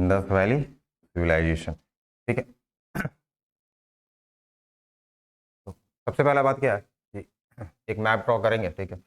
Indus valley civilisation. ठीक है, तो सबसे पहला बात क्या है कि एक मैप ड्रॉ करेंगे। ठीक है,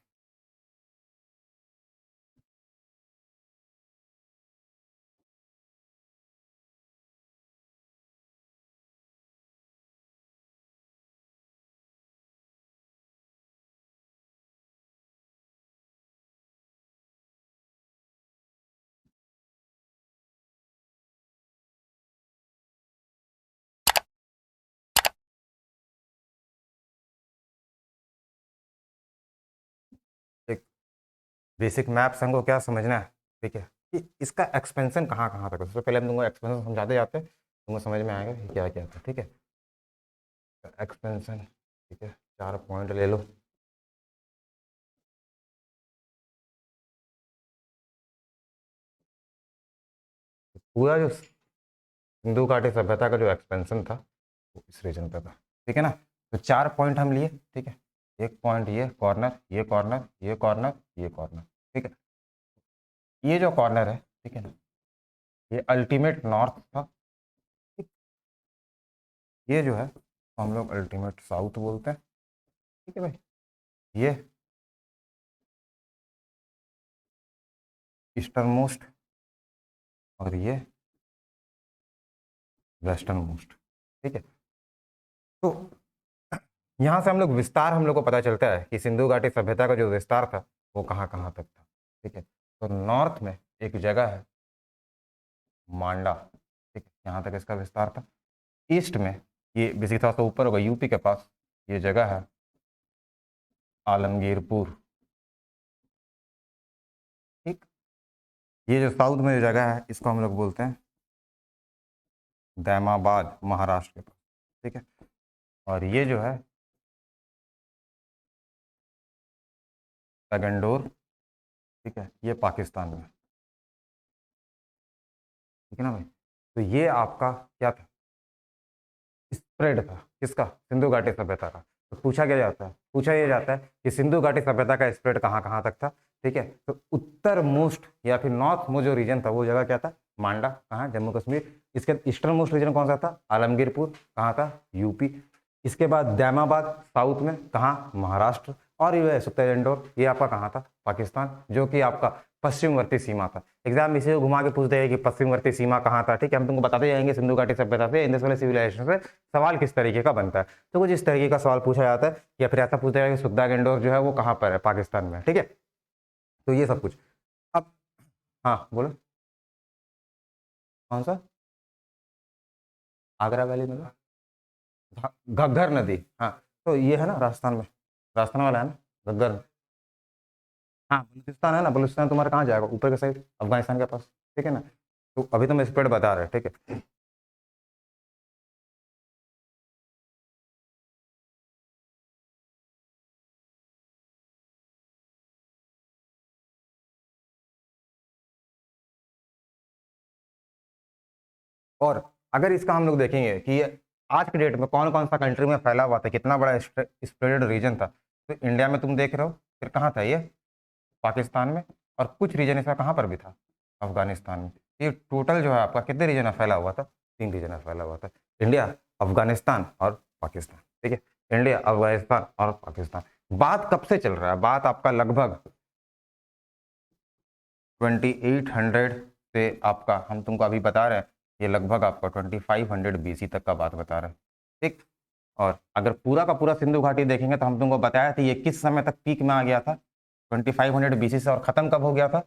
एक बेसिक मैप्स हमको क्या समझना है। ठीक है, कि इसका एक्सपेंशन कहाँ कहाँ तक है। सबसे पहले हम तुमको एक्सपेंशन समझाते जाते हैं, तुमको समझ में आएगा कि क्या क्या था। ठीक है, एक्सपेंशन। ठीक है, 4 पॉइंट ले लो। पूरा जो सिंधु घाटी सभ्यता का जो एक्सपेंशन था वो इस रीजन पे था। ठीक है ना, तो 4 पॉइंट हम लिए। ठीक है, एक पॉइंट ये कॉर्नर, ये कॉर्नर, ये कॉर्नर, ये कॉर्नर। ठीक है, ये जो कॉर्नर है, ठीक है ना, ये अल्टीमेट नॉर्थ था। ठीक, ये जो है तो हम लोग अल्टीमेट साउथ बोलते हैं। ठीक है भाई, ये ईस्टर्न मोस्ट और ये वेस्टर्न मोस्ट। ठीक है, तो यहाँ से हम लोग विस्तार हम लोग को पता चलता है कि सिंधु घाटी सभ्यता का जो विस्तार था वो कहाँ कहाँ तक था। ठीक है, तो नॉर्थ में एक जगह है मांडा। ठीक है, यहाँ तक इसका विस्तार था। ईस्ट में ये बेसिक था तो ऊपर होगा यूपी के पास, ये जगह है आलमगीरपुर। ठीक, ये जो साउथ में जो जगह है इसको हम लोग बोलते हैं दैमाबाद, महाराष्ट्र के पास। ठीक है, और ये जो है तगंडोर। ठीक है, ये पाकिस्तान में। ठीक है ना भाई, तो ये आपका क्या था, स्प्रेड था किसका, सिंधु घाटी सभ्यता का। तो पूछा क्या जाता है, पूछा ये जाता है कि सिंधु घाटी सभ्यता का स्प्रेड कहाँ कहाँ तक था। ठीक है, तो उत्तर मोस्ट या फिर नॉर्थ मोस्ट जो रीजन था वो जगह क्या था, मांडा। कहाँ, जम्मू कश्मीर। इसके ईस्टर्न मोस्ट रीजन कौन सा था, आलमगीरपुर। कहाँ था, यूपी। इसके बाद दैमाबाद साउथ में, कहाँ, महाराष्ट्र। और ये सत्तेंडोर ये आपका कहाँ था, पाकिस्तान, जो कि आपका पश्चिमवर्ती सीमा था। एग्जाम इसी को घुमा के पूछते हैं कि पश्चिमवर्ती सीमा कहाँ था। ठीक है, हम तुमको बताते जाएंगे सिंधु घाटी सभ्यता से, इंडस वैली सिविलाइजेशन से सवाल किस तरीके का बनता है। तो कुछ इस तरीके का सवाल पूछा जाता है, या फिर ऐसा पूछा जाएगा कि सुद्दागंडोर जो है वो कहाँ पर है, पाकिस्तान में। ठीक है, तो ये सब कुछ। अब हाँ बोलो, कौन सा, आगरा वैली में घग्गर नदी। हाँ, तो ये है ना राजस्थान में, राजस्थान वाला है ना घग्गर। हाँ, बलूचिस्तान है ना, बलूचिस्तान तुम्हारा कहाँ जाएगा, ऊपर के साइड, अफगानिस्तान के पास। ठीक है ना, तो अभी तुम स्प्रेड बता रहे हैं। ठीक है, और अगर इसका हम लोग देखेंगे कि ये आज के डेट में कौन कौन सा कंट्री में फैला हुआ था, कितना बड़ा स्प्रेड रीजन था, तो इंडिया में तुम देख रहे हो, फिर कहाँ था ये, पाकिस्तान में। और कुछ रीजन इसका कहाँ पर भी था, अफगानिस्तान में। ये टोटल जो है आपका कितने रीजन में फैला हुआ था, 3 रीजन में फैला हुआ था, इंडिया, अफगानिस्तान और पाकिस्तान। ठीक है, इंडिया, अफगानिस्तान और पाकिस्तान। बात कब से चल रहा है, बात आपका लगभग 2800 से आपका, हम तुमको अभी बता रहे हैं ये लगभग आपका 2500 बीसी तक का बात बता रहे हैं। ठीक, और अगर पूरा का पूरा सिंधु घाटी देखेंगे तो हम तुमको बताया था ये किस समय तक पीक में आ गया था, 2500 बीसी से, और खत्म कब हो गया था,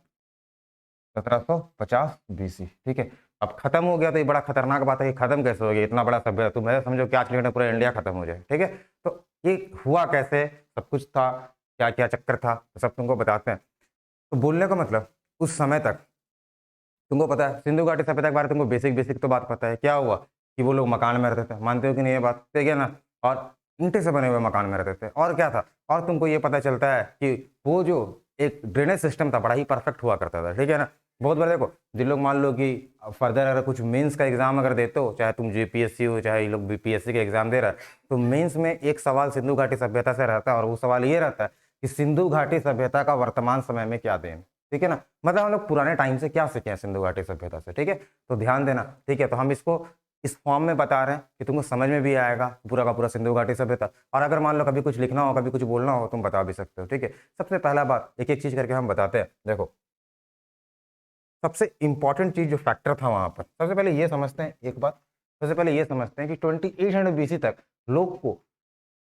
1750 बीसी। ठीक है, अब खत्म हो गया तो ये बड़ा खतरनाक बात है कि खत्म कैसे हो गया, इतना बड़ा सभ्यता, तुम ऐसा समझो कि आज के डेट में पूरा इंडिया खत्म हो जाए। ठीक है, तो ये हुआ कैसे, सब कुछ था, क्या क्या चक्कर था, तो सब तुमको बताते हैं। तो बोलने का मतलब, उस समय तक तुमको पता है सिंधु घाटी सभ्यता के बारे में तुमको बेसिक बेसिक तो बात पता है। क्या हुआ कि वो लोग मकान में रहते थे, मानते हो कि नहीं ये बात, ठीक है ना, और ईंटे से बने हुए मकान में रहते थे। और क्या था, और तुमको ये पता चलता है कि वो जो एक ड्रेनेज सिस्टम था बड़ा ही परफेक्ट हुआ करता था। ठीक है ना, बहुत बड़ा, देखो जिन लोग मान लो कि फर्दर अगर कुछ मेंस का एग्जाम अगर देते हो, चाहे तुम जेपीएससी हो चाहे ये लोग बीपीएससी के एग्जाम दे रहा है, तो मेंस में एक सवाल सिंधु घाटी सभ्यता से रहता है, और वो सवाल ये रहता है कि सिंधु घाटी सभ्यता का वर्तमान समय में क्या देन। ठीक है ना, मतलब हम लोग पुराने टाइम से क्या सीखे हैं सिंधु घाटी सभ्यता से, ठीक है। तो ध्यान देना, ठीक है। तो हम इसको इस फॉर्म में बता रहे हैं कि तुमको समझ में भी आएगा पूरा का पूरा सिंधु घाटी सभ्यता, और अगर मान लो कभी कुछ लिखना हो, कभी कुछ बोलना हो, तुम बता भी सकते हो, ठीक है। सबसे पहला बात, एक एक चीज करके हम बताते हैं। देखो, सबसे इंपॉर्टेंट चीज जो फैक्टर था वहां पर, सबसे पहले ये समझते हैं एक बात, सबसे पहले ये समझते हैं कि 2800 BC तक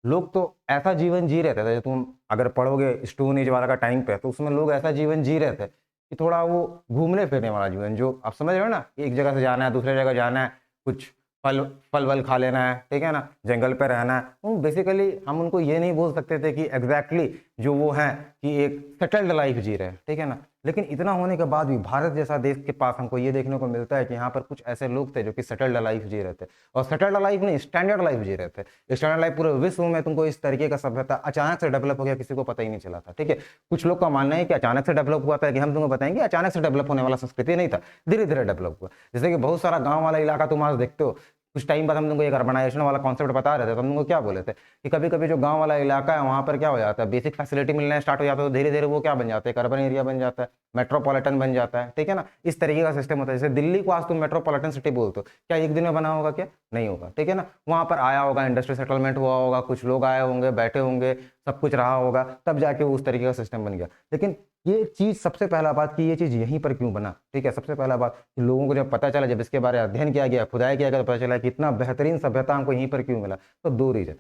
लोग तो ऐसा जीवन जी रहे थे, तुम अगर पढ़ोगे स्टोन एज वाला का टाइम पे, तो उसमें लोग ऐसा जीवन जी रहे थे कि थोड़ा वो घूमने फिरने वाला जीवन, जो आप समझ रहे हो ना, एक जगह से जाना है दूसरे जगह जाना है, कुछ फल फल वल खा लेना है, ठीक है ना, जंगल पे रहना है। तो बेसिकली हम उनको ये नहीं बोल सकते थे कि एग्जैक्टली जो वो हैं कि एक सेटल्ड लाइफ जी रहे हैं, ठीक है ना। लेकिन इतना होने के बाद भी भारत जैसा देश के पास हमको ये देखने को मिलता है कि यहाँ पर कुछ ऐसे लोग थे जो कि सेटल्ड लाइफ जी रहे थे, और सेटल्ड लाइफ नहीं, स्टैंडर्ड लाइफ जी रहे थे। स्टैंडर्ड लाइफ पूरे विश्व में तुमको इस तरीके का सभ्यता अचानक से डेवलप हो गया, किसी को पता ही नहीं चला था, ठीक है। कुछ लोग का मानना है कि अचानक से डेवलप हुआ था, कि हम तुमको बताएंगे अचानक से डेवलप होने वाला संस्कृति नहीं था, धीरे धीरे डेवलप हुआ। जैसे कि बहुत सारा गाँव वाला इलाका तुम आज देखते हो, कुछ टाइम बाद हम तुमको एक अर्बनाइजेशन वाला कॉन्सेप्ट बता रहे थे, तो हम तुमको क्या बोले थे कि कभी कभी जो गांव वाला इलाका है वहां पर क्या हो जाता है, बेसिक फैसिलिटी मिलना स्टार्ट हो जाता है, तो धीरे धीरे वो क्या बन जाता है, एक अर्बन एरिया बन जाता है, मेट्रोपॉलिटन बन जाता है, ठीक है ना। इस तरीके का सिस्टम होता है। जैसे दिल्ली को आज तुम मेट्रोपॉलिटन सिटी बोलते हो, क्या एक दिन में बना होगा, क्या नहीं होगा, ठीक है ना। वहां पर आया होगा, इंडस्ट्रियल सेटलमेंट हुआ होगा, कुछ लोग आए होंगे, बैठे होंगे, सब कुछ रहा होगा, तब जाके उस तरीके का सिस्टम बन गया। लेकिन ये चीज, सबसे पहला बात कि ये चीज यहीं पर क्यों बना, ठीक है। सबसे पहला बात कि लोगों को जब पता चला, जब इसके बारे में अध्ययन किया गया, खुदाई किया गया, तो पता चला कि इतना बेहतरीन सभ्यता हमको यहीं पर क्यों मिला। तो दो रीजन,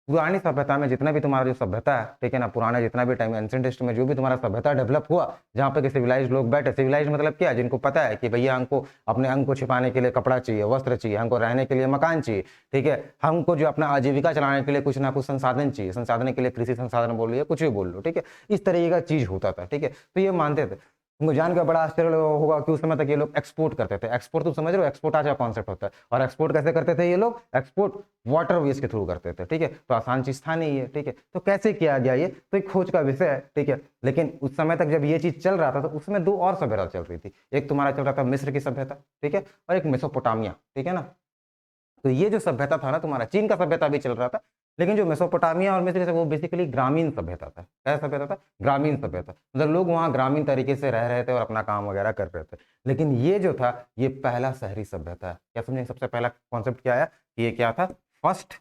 पुरानी सभ्यता में जितना भी तुम्हारा जो सभ्यता है, ठीक है ना, पुराना जितना भी टाइम एंशिएंट हिस्ट्री में जो भी तुम्हारा सभ्यता डेवलप हुआ, जहाँ पे सिविलाइज्ड लोग बैठे, सिविलाइज्ड मतलब क्या है, जिनको पता है कि भैया हमको अपने अंग को छिपाने के लिए कपड़ा चाहिए, वस्त्र चाहिए, हमको रहने के लिए मकान चाहिए, ठीक है, हमको जो अपना आजीविका चलाने के लिए कुछ ना कुछ संसाधन चाहिए, संसाधन के लिए कृषि संसाधन बोल लो, कुछ भी बोल लो, ठीक है। इस तरीके का चीज होता था, ठीक है। तो ये मानते थे। तुमको जान के बड़ा आश्चर्य होगा कि उस समय तक ये लोग एक्सपोर्ट करते थे। एक्सपोर्ट तुम समझ रहे हो, एक्सपोर्ट आज का कॉन्सेप्ट होता है। और एक्सपोर्ट कैसे करते थे ये लोग, एक्सपोर्ट वाटर वेज के थ्रू करते थे, ठीक है। तो आसान चीज था नहीं ये, ठीक है। तो कैसे किया गया ये, तो एक खोज का विषय है, ठीक है। लेकिन उस समय तक जब ये चीज चल रहा था, तो उसमें दो और सभ्यता चल रही थी। एक तुम्हारा चल रहा था मिस्र की सभ्यता, ठीक है, और एक मेसोपोटामिया, ठीक है ना। तो ये जो सभ्यता था ना तुम्हारा, चीन का सभ्यता भी चल रहा था, लेकिन जो मेसोपोटामिया और मिस्र वो बेसिकली ग्रामीण सभ्यता था। क्या सभ्यता था, ग्रामीण सभ्यता, मतलब लोग वहाँ ग्रामीण तरीके से रह रहे थे और अपना काम वगैरह कर रहे थे। लेकिन ये जो था, ये पहला शहरी सभ्यता है। क्या समझे, सबसे पहला कॉन्सेप्ट क्या आया, ये क्या था, फर्स्ट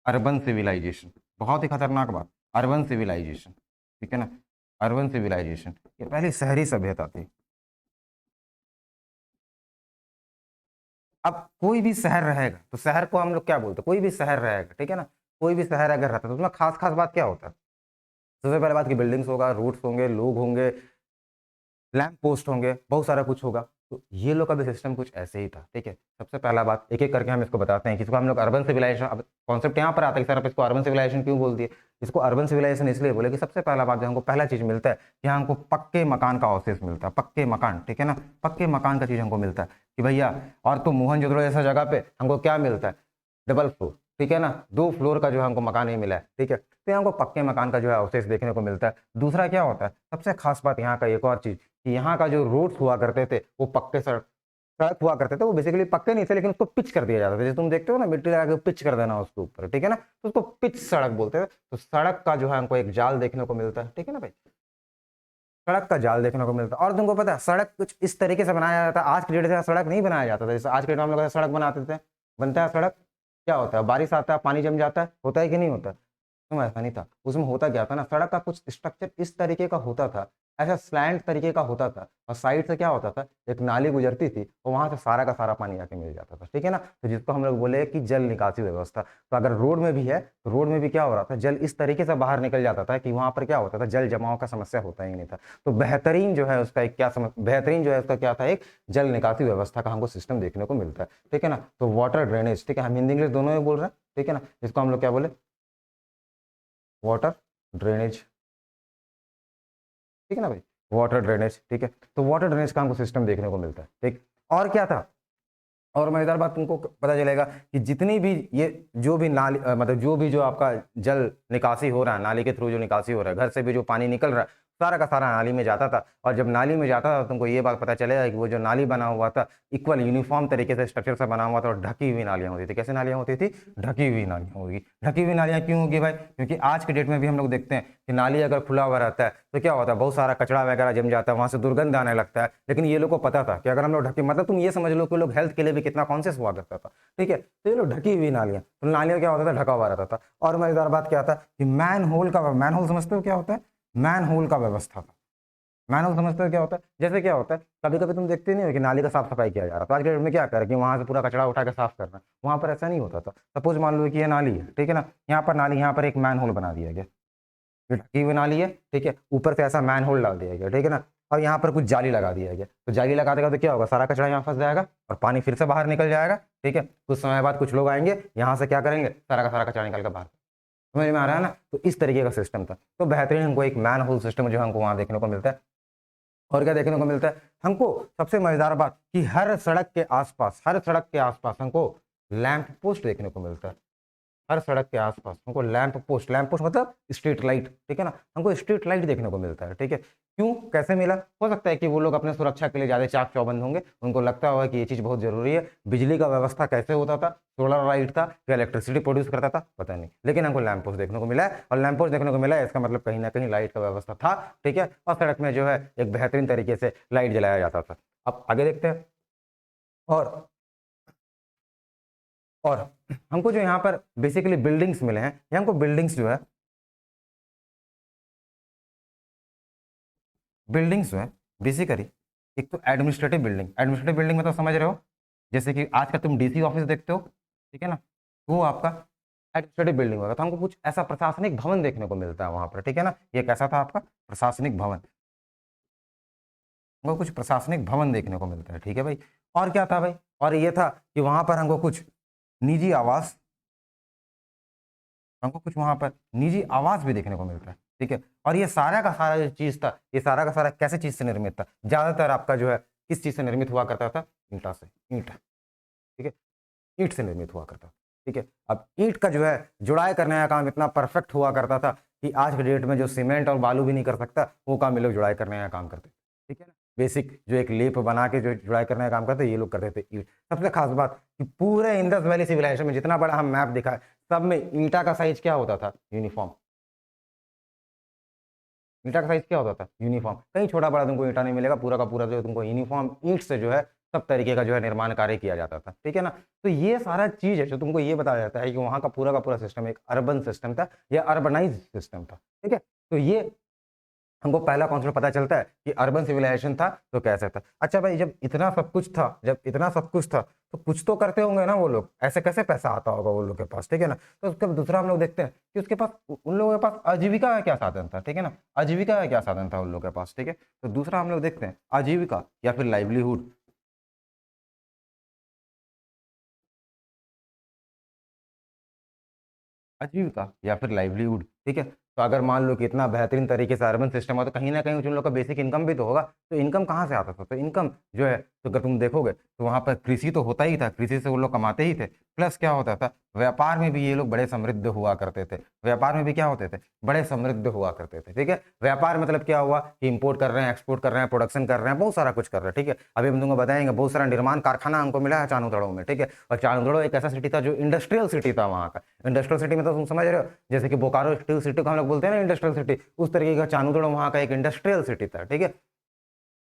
अर्बन सिविलाइजेशन। बहुत ही खतरनाक बात, अर्बन सिविलाइजेशन, ठीक है ना, अर्बन सिविलाइजेशन, ये पहली शहरी सभ्यता थी। अब कोई भी शहर रहेगा, तो शहर को हम लोग क्या बोलते हैं, कोई भी शहर रहेगा, ठीक है ना, कोई भी शहर अगर रहता है तो उसमें खास खास बात क्या होता है, सबसे पहले बात की बिल्डिंग्स होगा, रूट्स होंगे, लोग होंगे, लैंप पोस्ट होंगे, बहुत सारा कुछ होगा। तो ये लोग का भी सिस्टम कुछ ऐसे ही था, ठीक है। सबसे पहला बात, एक एक करके हम इसको बताते हैं, किसको हम लोग अर्बन सिविलाइजेशन, अब कॉन्सेप्ट यहाँ पर आता है कि सर आप इसको अर्बन सिविलाइजेशन क्यों बोल दिए। इसको अर्बन सिविलाइजेशन इसलिए बोले कि सबसे पहला बात जो हमको पहला चीज मिलता है कि हमको पक्के मकान का अवशेष मिलता है, पक्के मकान, ठीक है ना, पक्के मकान का चीज हमको मिलता है कि भैया, और तो मोहनजोदड़ो जैसा जगह पे हमको क्या मिलता है, डबल फ्लोर, ठीक है ना, 2 फ्लोर का जो हमको मकान ही मिला है, ठीक है। तो हमको पक्के मकान का जो है अवशेष देखने को मिलता है। दूसरा क्या होता है, सबसे खास बात यहाँ का एक और चीज कि यहाँ का जो रोड्स हुआ करते थे वो पक्के सड़क सड़क हुआ करते थे, वो बेसिकली पक्के नहीं थे, लेकिन उसको पिच कर दिया जाता था। जैसे तुम देखते हो ना, मिट्टी लगा के पिच कर देना उसके ऊपर, ठीक है ना, तो उसको पिच सड़क बोलते हैं। तो सड़क का जो है हमको एक जाल देखने को मिलता है, ठीक है ना भाई, सड़क का जाल देखने को मिलता है। और तुमको पता है सड़क कुछ इस तरीके से बनाया जाता है, आज के डेट से सड़क नहीं बनाया जाता था। जैसे आज के डेट में हम लोग सड़क बनाते थे, बनता है सड़क, क्या होता है, बारिश आता है, पानी जम जाता है, होता है कि नहीं होता, तो ऐसा नहीं था। उसमें होता क्या था ना, सड़क का कुछ स्ट्रक्चर इस तरीके का होता था, ऐसा स्लैंट तरीके का होता था, और साइड से क्या होता था, एक नाली गुजरती थी और वहां से सारा का सारा पानी आके मिल जाता था, ठीक है ना। तो जिसको हम लोग बोले कि जल निकासी व्यवस्था। तो अगर रोड में भी है, तो रोड में भी क्या हो रहा था, जल इस तरीके से बाहर निकल जाता था कि वहां पर क्या होता था, जल जमाव का समस्या होता ही नहीं था। तो बेहतरीन जो है उसका एक क्या बेहतरीन जो है उसका क्या था, एक जल निकासी व्यवस्था का हमको सिस्टम देखने को मिलता है, ठीक है ना। तो वाटर ड्रेनेज, ठीक है, हम हिंदी इंग्लिश दोनों में बोल रहे हैं, ठीक है ना, इसको हम लोग क्या बोले, वाटर ड्रेनेज, ठीक है ना भाई, वाटर ड्रेनेज, ठीक है। तो वाटर ड्रेनेज का हमको सिस्टम देखने को मिलता है, ठीक। और क्या था, और मजेदार बात तुमको पता चलेगा कि जितनी भी ये जो भी नाली मतलब जो भी जो आपका जल निकासी हो रहा है, नाली के थ्रू जो निकासी हो रहा है, घर से भी जो पानी निकल रहा है, सारा का सारा नाली में जाता था। और जब नाली में जाता था, तुमको ये बात पता चलेगा कि वो जो नाली बना हुआ था, इक्वल यूनिफॉर्म तरीके से स्ट्रक्चर से बना हुआ था, और ढकी हुई नालियां होती थी। कैसे नालियां होती थी, ढकी हुई नालियां होगी। ढकी हुई नालियां क्यों होगी भाई, क्योंकि आज के डेट में भी हम लोग देखते हैं कि नाली अगर खुला हुआ रहता है तो क्या होता है, बहुत सारा कचरा वगैरह जम जाता है, वहां से दुर्गंध आने लगता है। लेकिन ये लोग को पता था कि अगर हम लोग ढकी, मतलब तुम ये समझ लो कि लोग हेल्थ के लिए भी कितना कॉन्शियस हुआ करता था, ठीक है। तो ये लोग ढकी हुई नालियां, तो नालियां क्या होता था, ढका हुआ रहता था। और मजेदार बात क्या था कि मैन होल का, मैन होल समझते हो क्या होता है, मैन होल का व्यवस्था था। मैन होल समझते हो क्या होता है, जैसे क्या होता है, कभी कभी तुम देखते नहीं हो कि नाली का साफ सफाई किया जा रहा है, तो आज के डेट में क्या कर कि वहां से पूरा कचरा उठा के साफ करना, वहां पर ऐसा नहीं होता था। सपोज मान लो कि ये नाली है, ठीक है ना, यहाँ पर नाली, यहाँ पर एक मैन होल बना दिया गया, ये ढकी हुई नाली है, ठीक है, ऊपर से ऐसा मैन होल डाल दिया गया, ठीक है ना। और यहाँ पर कुछ जाली लगा दिया गया, तो जाली लगा देगा तो क्या होगा, सारा कचरा यहाँ फंस जाएगा और पानी फिर से बाहर निकल जाएगा, ठीक है। कुछ समय बाद कुछ लोग आएंगे, यहाँ से क्या करेंगे, सारा का सारा कचरा निकल कर बाहर, समझ में आ रहा है ना। तो इस तरीके का सिस्टम था। तो बेहतरीन हमको एक मैन होल सिस्टम जो हमको वहां देखने को मिलता है। और क्या देखने को मिलता है हमको, सबसे मजेदार बात कि हर सड़क के आसपास, हर सड़क के आसपास हमको लैंप पोस्ट देखने को मिलता है। हर सड़क के आसपास हमको लैंप पोस्ट, लैंप पोस्ट मतलब स्ट्रीट लाइट, ठीक है ना, हमको स्ट्रीट लाइट देखने को मिलता है, ठीक है। क्यों, कैसे मिला, हो सकता है कि वो लोग अपने सुरक्षा के लिए ज्यादा चाक चौबंद होंगे, उनको लगता होगा कि ये चीज बहुत जरूरी है। बिजली का व्यवस्था कैसे होता था, सोलर लाइट था या इलेक्ट्रिसिटी प्रोड्यूस करता था, पता नहीं, लेकिन हमको लैंप पोस्ट देखने को मिला है। और लैंप पोस्ट देखने को मिला है, इसका मतलब कहीं ना कहीं लाइट का व्यवस्था था, ठीक है। और सड़क में जो है एक बेहतरीन तरीके से लाइट जलाया जाता था। अब आगे देखते हैं। और और हमको जो यहाँ पर बेसिकली बिल्डिंग्स मिले हैं, ये हमको बिल्डिंग्स जो है, बिल्डिंग्स जो है बेसिकली, एक तो एडमिनिस्ट्रेटिव बिल्डिंग, एडमिनिस्ट्रेटिव बिल्डिंग में तो समझ रहे हो, जैसे कि आज का तुम डीसी ऑफिस देखते हो, ठीक है ना, वो आपका एडमिनिस्ट्रेटिव बिल्डिंग होगा। तो हमको कुछ ऐसा प्रशासनिक भवन देखने को मिलता है वहां पर, ठीक है ना। ये कैसा था आपका प्रशासनिक भवन, हमको कुछ प्रशासनिक भवन देखने को मिलता है, ठीक है भाई। और क्या था भाई, और ये था कि वहां पर हमको कुछ निजी आवास, हमको कुछ वहां पर निजी आवास भी देखने को मिलता है, ठीक है। और ये सारा का सारा जो चीज था, ये सारा का सारा कैसे चीज से निर्मित था, ज्यादातर आपका जो है किस चीज से निर्मित हुआ करता था, ईंटा से, ईंट, ठीक है, ईंट से निर्मित हुआ करता, ठीक है। अब ईंट का जो है जुड़ाई करने का काम इतना परफेक्ट हुआ करता था कि आज के डेट में जो सीमेंट और बालू भी नहीं कर सकता, वो काम ये लोग जुड़ाई करने का काम करते, ठीक है ना। बेसिक जो एक लेप बना के जो जुड़ाई करने का काम करते, ये लोग करते थे ईंट। सबसे खास बात कि पूरे इंडस वैली सिविलाइजेशन में जितना बड़ा हम मैप दिखा है, सब में ईंटा का साइज क्या होता था, यूनिफॉर्म। ईंटा का साइज क्या होता था, यूनिफॉर्म। कहीं छोटा बड़ा तुमको ईंटा नहीं मिलेगा, पूरा का पूरा जो तुमको यूनिफॉर्म ईंट से जो है सब तरीके का जो है निर्माण कार्य किया जाता था, ठीक है ना। तो ये सारा चीज है जो तुमको ये बताया जाता है कि वहां का पूरा सिस्टम एक अर्बन सिस्टम था या अर्बनाइज सिस्टम था, ठीक है। तो ये हमको पहला कॉन्सेप्ट पता चलता है कि अर्बन सिविलाइजेशन था तो कैसे था। अच्छा भाई, जब इतना सब कुछ था, जब इतना सब कुछ था तो कुछ तो करते होंगे ना वो लोग, ऐसे कैसे पैसा आता होगा वो लोग के पास, ठीक है ना। तो उसका दूसरा हम लोग देखते हैं कि उसके पास, उन लोगों के पास आजीविका का क्या साधन था, ठीक है ना, आजीविका का क्या साधन था उन लोगों के पास, ठीक है। तो दूसरा हम लोग देखते हैं आजीविका या फिर लाइवलीहुड, आजीविका या फिर लाइवलीहुड, ठीक है। तो अगर मान लो कि इतना बेहतरीन तरीके से अर्बन सिस्टम हो तो कहीं ना कहीं उन लोग का बेसिक इनकम भी तो होगा। तो इनकम कहाँ से आता था, तो इनकम जो है, तो अगर तुम देखोगे तो वहां पर कृषि तो होता ही था, कृषि से वो लोग कमाते ही थे। प्लस क्या होता था, व्यापार में भी ये लोग बड़े समृद्ध हुआ करते थे। व्यापार में भी क्या होते थे, बड़े समृद्ध हुआ करते थे, ठीक है। व्यापार मतलब क्या हुआ कि इंपोर्ट कर रहे हैं, एक्सपोर्ट कर रहे हैं, प्रोडक्शन कर रहे हैं, बहुत सारा कुछ कर रहे हैं, ठीक है। अभी हम तुमको बताएंगे, बहुत सारा निर्माण कारखाना हमको मिला है चांदोड़ो में, ठीक है। और चांदोड़ो एक ऐसा सिटी था जो इंडस्ट्रियल सिटी था वहाँ का। इंडस्ट्रियल सिटी में तो तुम समझ रहे हो, जैसे कि बोकारो स्टील सिटी को हम लोग बोलते हैं ना इंडस्ट्रियल सिटी, उस तरीके का चांदोड़ो वहाँ का एक इंडस्ट्रियल सिटी था, ठीक है।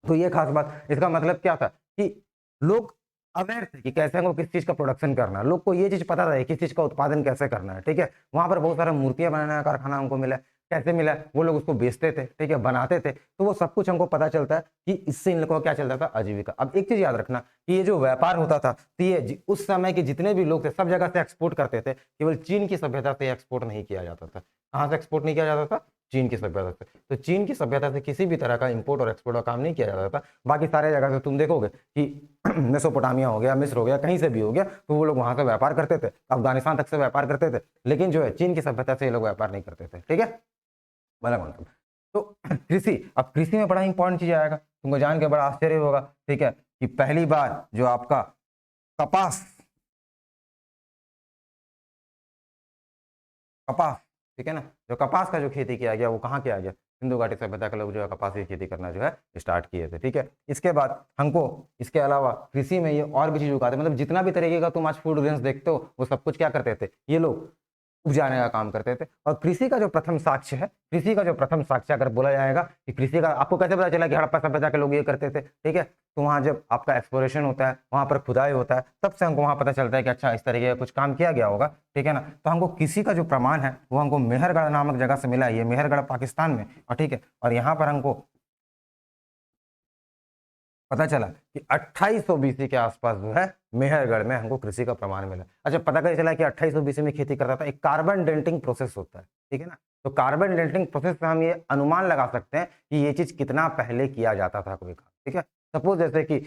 तो ये खास बात, इसका मतलब क्या था कि लोग अवेयर थे कि कैसे हमको किस चीज का प्रोडक्शन करना है, लोग को ये चीज पता था किस चीज का उत्पादन कैसे करना है, ठीक है। वहां पर बहुत सारा मूर्तियां बनाने का कारखाना हमको मिला, कैसे मिला, वो लोग उसको बेचते थे, ठीक है, बनाते थे। तो वो सब कुछ हमको पता चलता है कि इससे इन लोगों को क्या चलता था, आजीविका। अब एक चीज याद रखना कि ये जो व्यापार होता था, तो ये उस समय के जितने भी लोग थे सब जगह से एक्सपोर्ट करते थे, केवल चीन की सभ्यता से एक्सपोर्ट नहीं किया जाता था। कहाँ से एक्सपोर्ट नहीं किया जाता था, चीन की सभ्यता से। तो चीन की सभ्यता से किसी भी तरह का इंपोर्ट और एक्सपोर्ट का काम नहीं किया जाता था। बाकी सारे जगह से तुम देखोगे कि मेसोपोटामिया हो गया, मिस्र हो गया, कहीं से भी हो गया, तो वो लोग वहां से व्यापार करते थे, अफगानिस्तान तक से व्यापार करते थे। लेकिन जो है चीन की सभ्यता से ये लोग व्यापार नहीं करते थे, ठीक है, बड़ा मतलब। तो कृषि, अब कृषि में बड़ा इंपॉर्टेंट चीज आएगा, तुमको जान के बड़ा आश्चर्य होगा, ठीक है, कि पहली बार जो आपका कपास, कपास, ठीक है ना, जो कपास का जो खेती किया गया वो कहाँ किया गया, सिंधु घाटी सभ्यता के लोग जो है कपास की खेती करना जो है स्टार्ट किए थे, ठीक है। इसके बाद हमको इसके अलावा कृषि में ये और भी चीज उगाते, मतलब जितना भी तरीके का तुम आज फूड ग्रेन्स देखते हो वो सब कुछ क्या करते थे ये लोग उपजाने का काम करते थे। और कृषि का जो प्रथम साक्ष्य है, कृषि का जो प्रथम साक्ष्य अगर बोला जाएगा कि कृषि का आपको कैसे पता चला कि हड़प्पा सभ्यता के लोग ये करते थे, ठीक है, तो वहाँ जब आपका एक्सप्लोरेशन होता है, वहाँ पर खुदाई होता है, तब से हमको वहाँ पता चलता है कि अच्छा इस तरीके का कुछ काम किया गया होगा, ठीक है ना। तो हमको कृषि का जो प्रमाण है वो हमको मेहरगढ़ नामक जगह से मिला है, ये मेहरगढ़ पाकिस्तान में, और ठीक है, और यहाँ पर हमको पता चला कि 2800 बीसी के आसपास जो है मेहरगढ़ में हमको कृषि का प्रमाण मिला। अच्छा, पता कैसे चला कि 2800 बीसी में खेती करता था? एक कार्बन डेंटिंग प्रोसेस होता है, ठीक है ना। तो कार्बन डेंटिंग प्रोसेस से हम ये अनुमान लगा सकते हैं कि ये चीज कितना पहले किया जाता था कोई काम, ठीक है। सपोज जैसे कि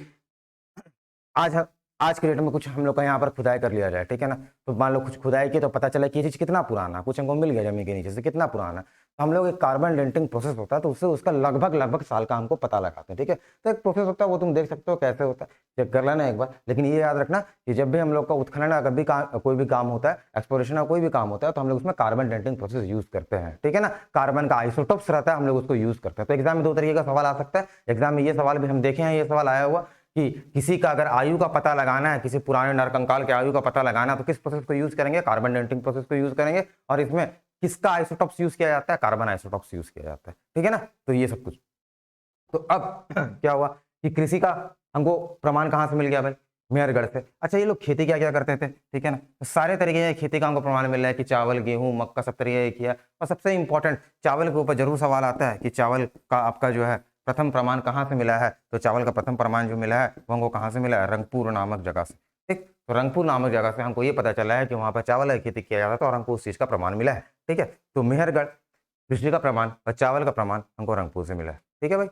आज आज के डेट में कुछ हम लोग का यहाँ पर खुदाई कर लिया जाए, ठीक है ना, तो मान लो कुछ खुदाई की तो पता चला कि ये चीज कितना पुराना, कुछ हमको मिल गया जमीन के नीचे से कितना पुराना, तो हम लोग एक कार्बन डेंटिंग प्रोसेस होता है, तो उससे उसका लगभग साल का हमको पता लगाते हैं, ठीक है। तो एक प्रोसेस होता है, वो तुम देख सकते हो कैसे होता है, चेक कर लेना एक बार। लेकिन ये याद रखना कि जब भी हम लोग का उत्खनन कभी कोई भी काम होता है, एक्सप्लोरेशन का कोई भी काम होता है, तो हम लोग उसमें कार्बन डेंटिंग प्रोसेस यूज करते हैं, ठीक है ना। कार्बन का आइसोटोप्स रहता है, हम लोग उसको यूज करते हैं। तो एग्जाम में दो तरीके का सवाल आ सकता है। एग्जाम में ये सवाल भी हम देखे हैं, ये सवाल आया हुआ कि किसी का अगर आयु का पता लगाना है, किसी पुराने नरकंकाल के आयु का पता लगाना है, तो किस प्रोसेस को यूज करेंगे? कार्बन डेंटिंग प्रोसेस को यूज करेंगे। और इसमें किसका आइसोटॉप्स यूज किया जाता है? कार्बन आइसोटॉप्स यूज किया जाता है, ठीक है ना। तो ये सब कुछ, तो अब क्या हुआ कि कृषि का हमको प्रमाण कहां से मिल गया भाई? मेहरगढ़ से। अच्छा, ये लोग खेती क्या क्या करते थे, ठीक है ना, तो सारे तरीके के खेती का हमको प्रमाण मिल रहा है कि चावल, गेहूं, मक्का, सब तरीके किया। और सबसे इंपॉर्टेंट, चावल के ऊपर जरूर सवाल आता है कि चावल का आपका जो है प्रथम प्रमाण कहाँ से मिला है? तो चावल का प्रथम प्रमाण जो मिला है वो हमको कहाँ से मिला है? रंगपुर नामक जगह से, ठीक। तो रंगपुर नामक जगह से हमको ये पता चला है कि वहां पर चावल की खेती किया जाता था और हमको उस चीज का प्रमाण मिला है, ठीक है। तो मेहरगढ़ कृषि का प्रमाण और चावल का प्रमाण हमको रंगपुर से मिला है, ठीक है भाई।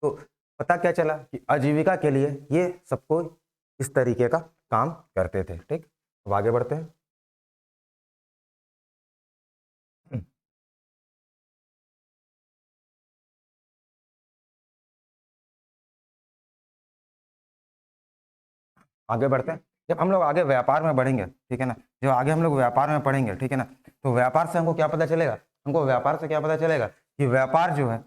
तो पता क्या चला कि आजीविका के लिए ये सबको इस तरीके का काम करते थे, ठीक। अब आगे बढ़ते हैं। आगे बढ़ते हैं। जब हम लोग आगे व्यापार में बढ़ेंगे, ठीक है ना, जब आगे हम लोग व्यापार में पढ़ेंगे, ठीक है ना, तो व्यापार से हमको क्या पता चलेगा? हमको व्यापार से क्या पता चलेगा कि व्यापार जो है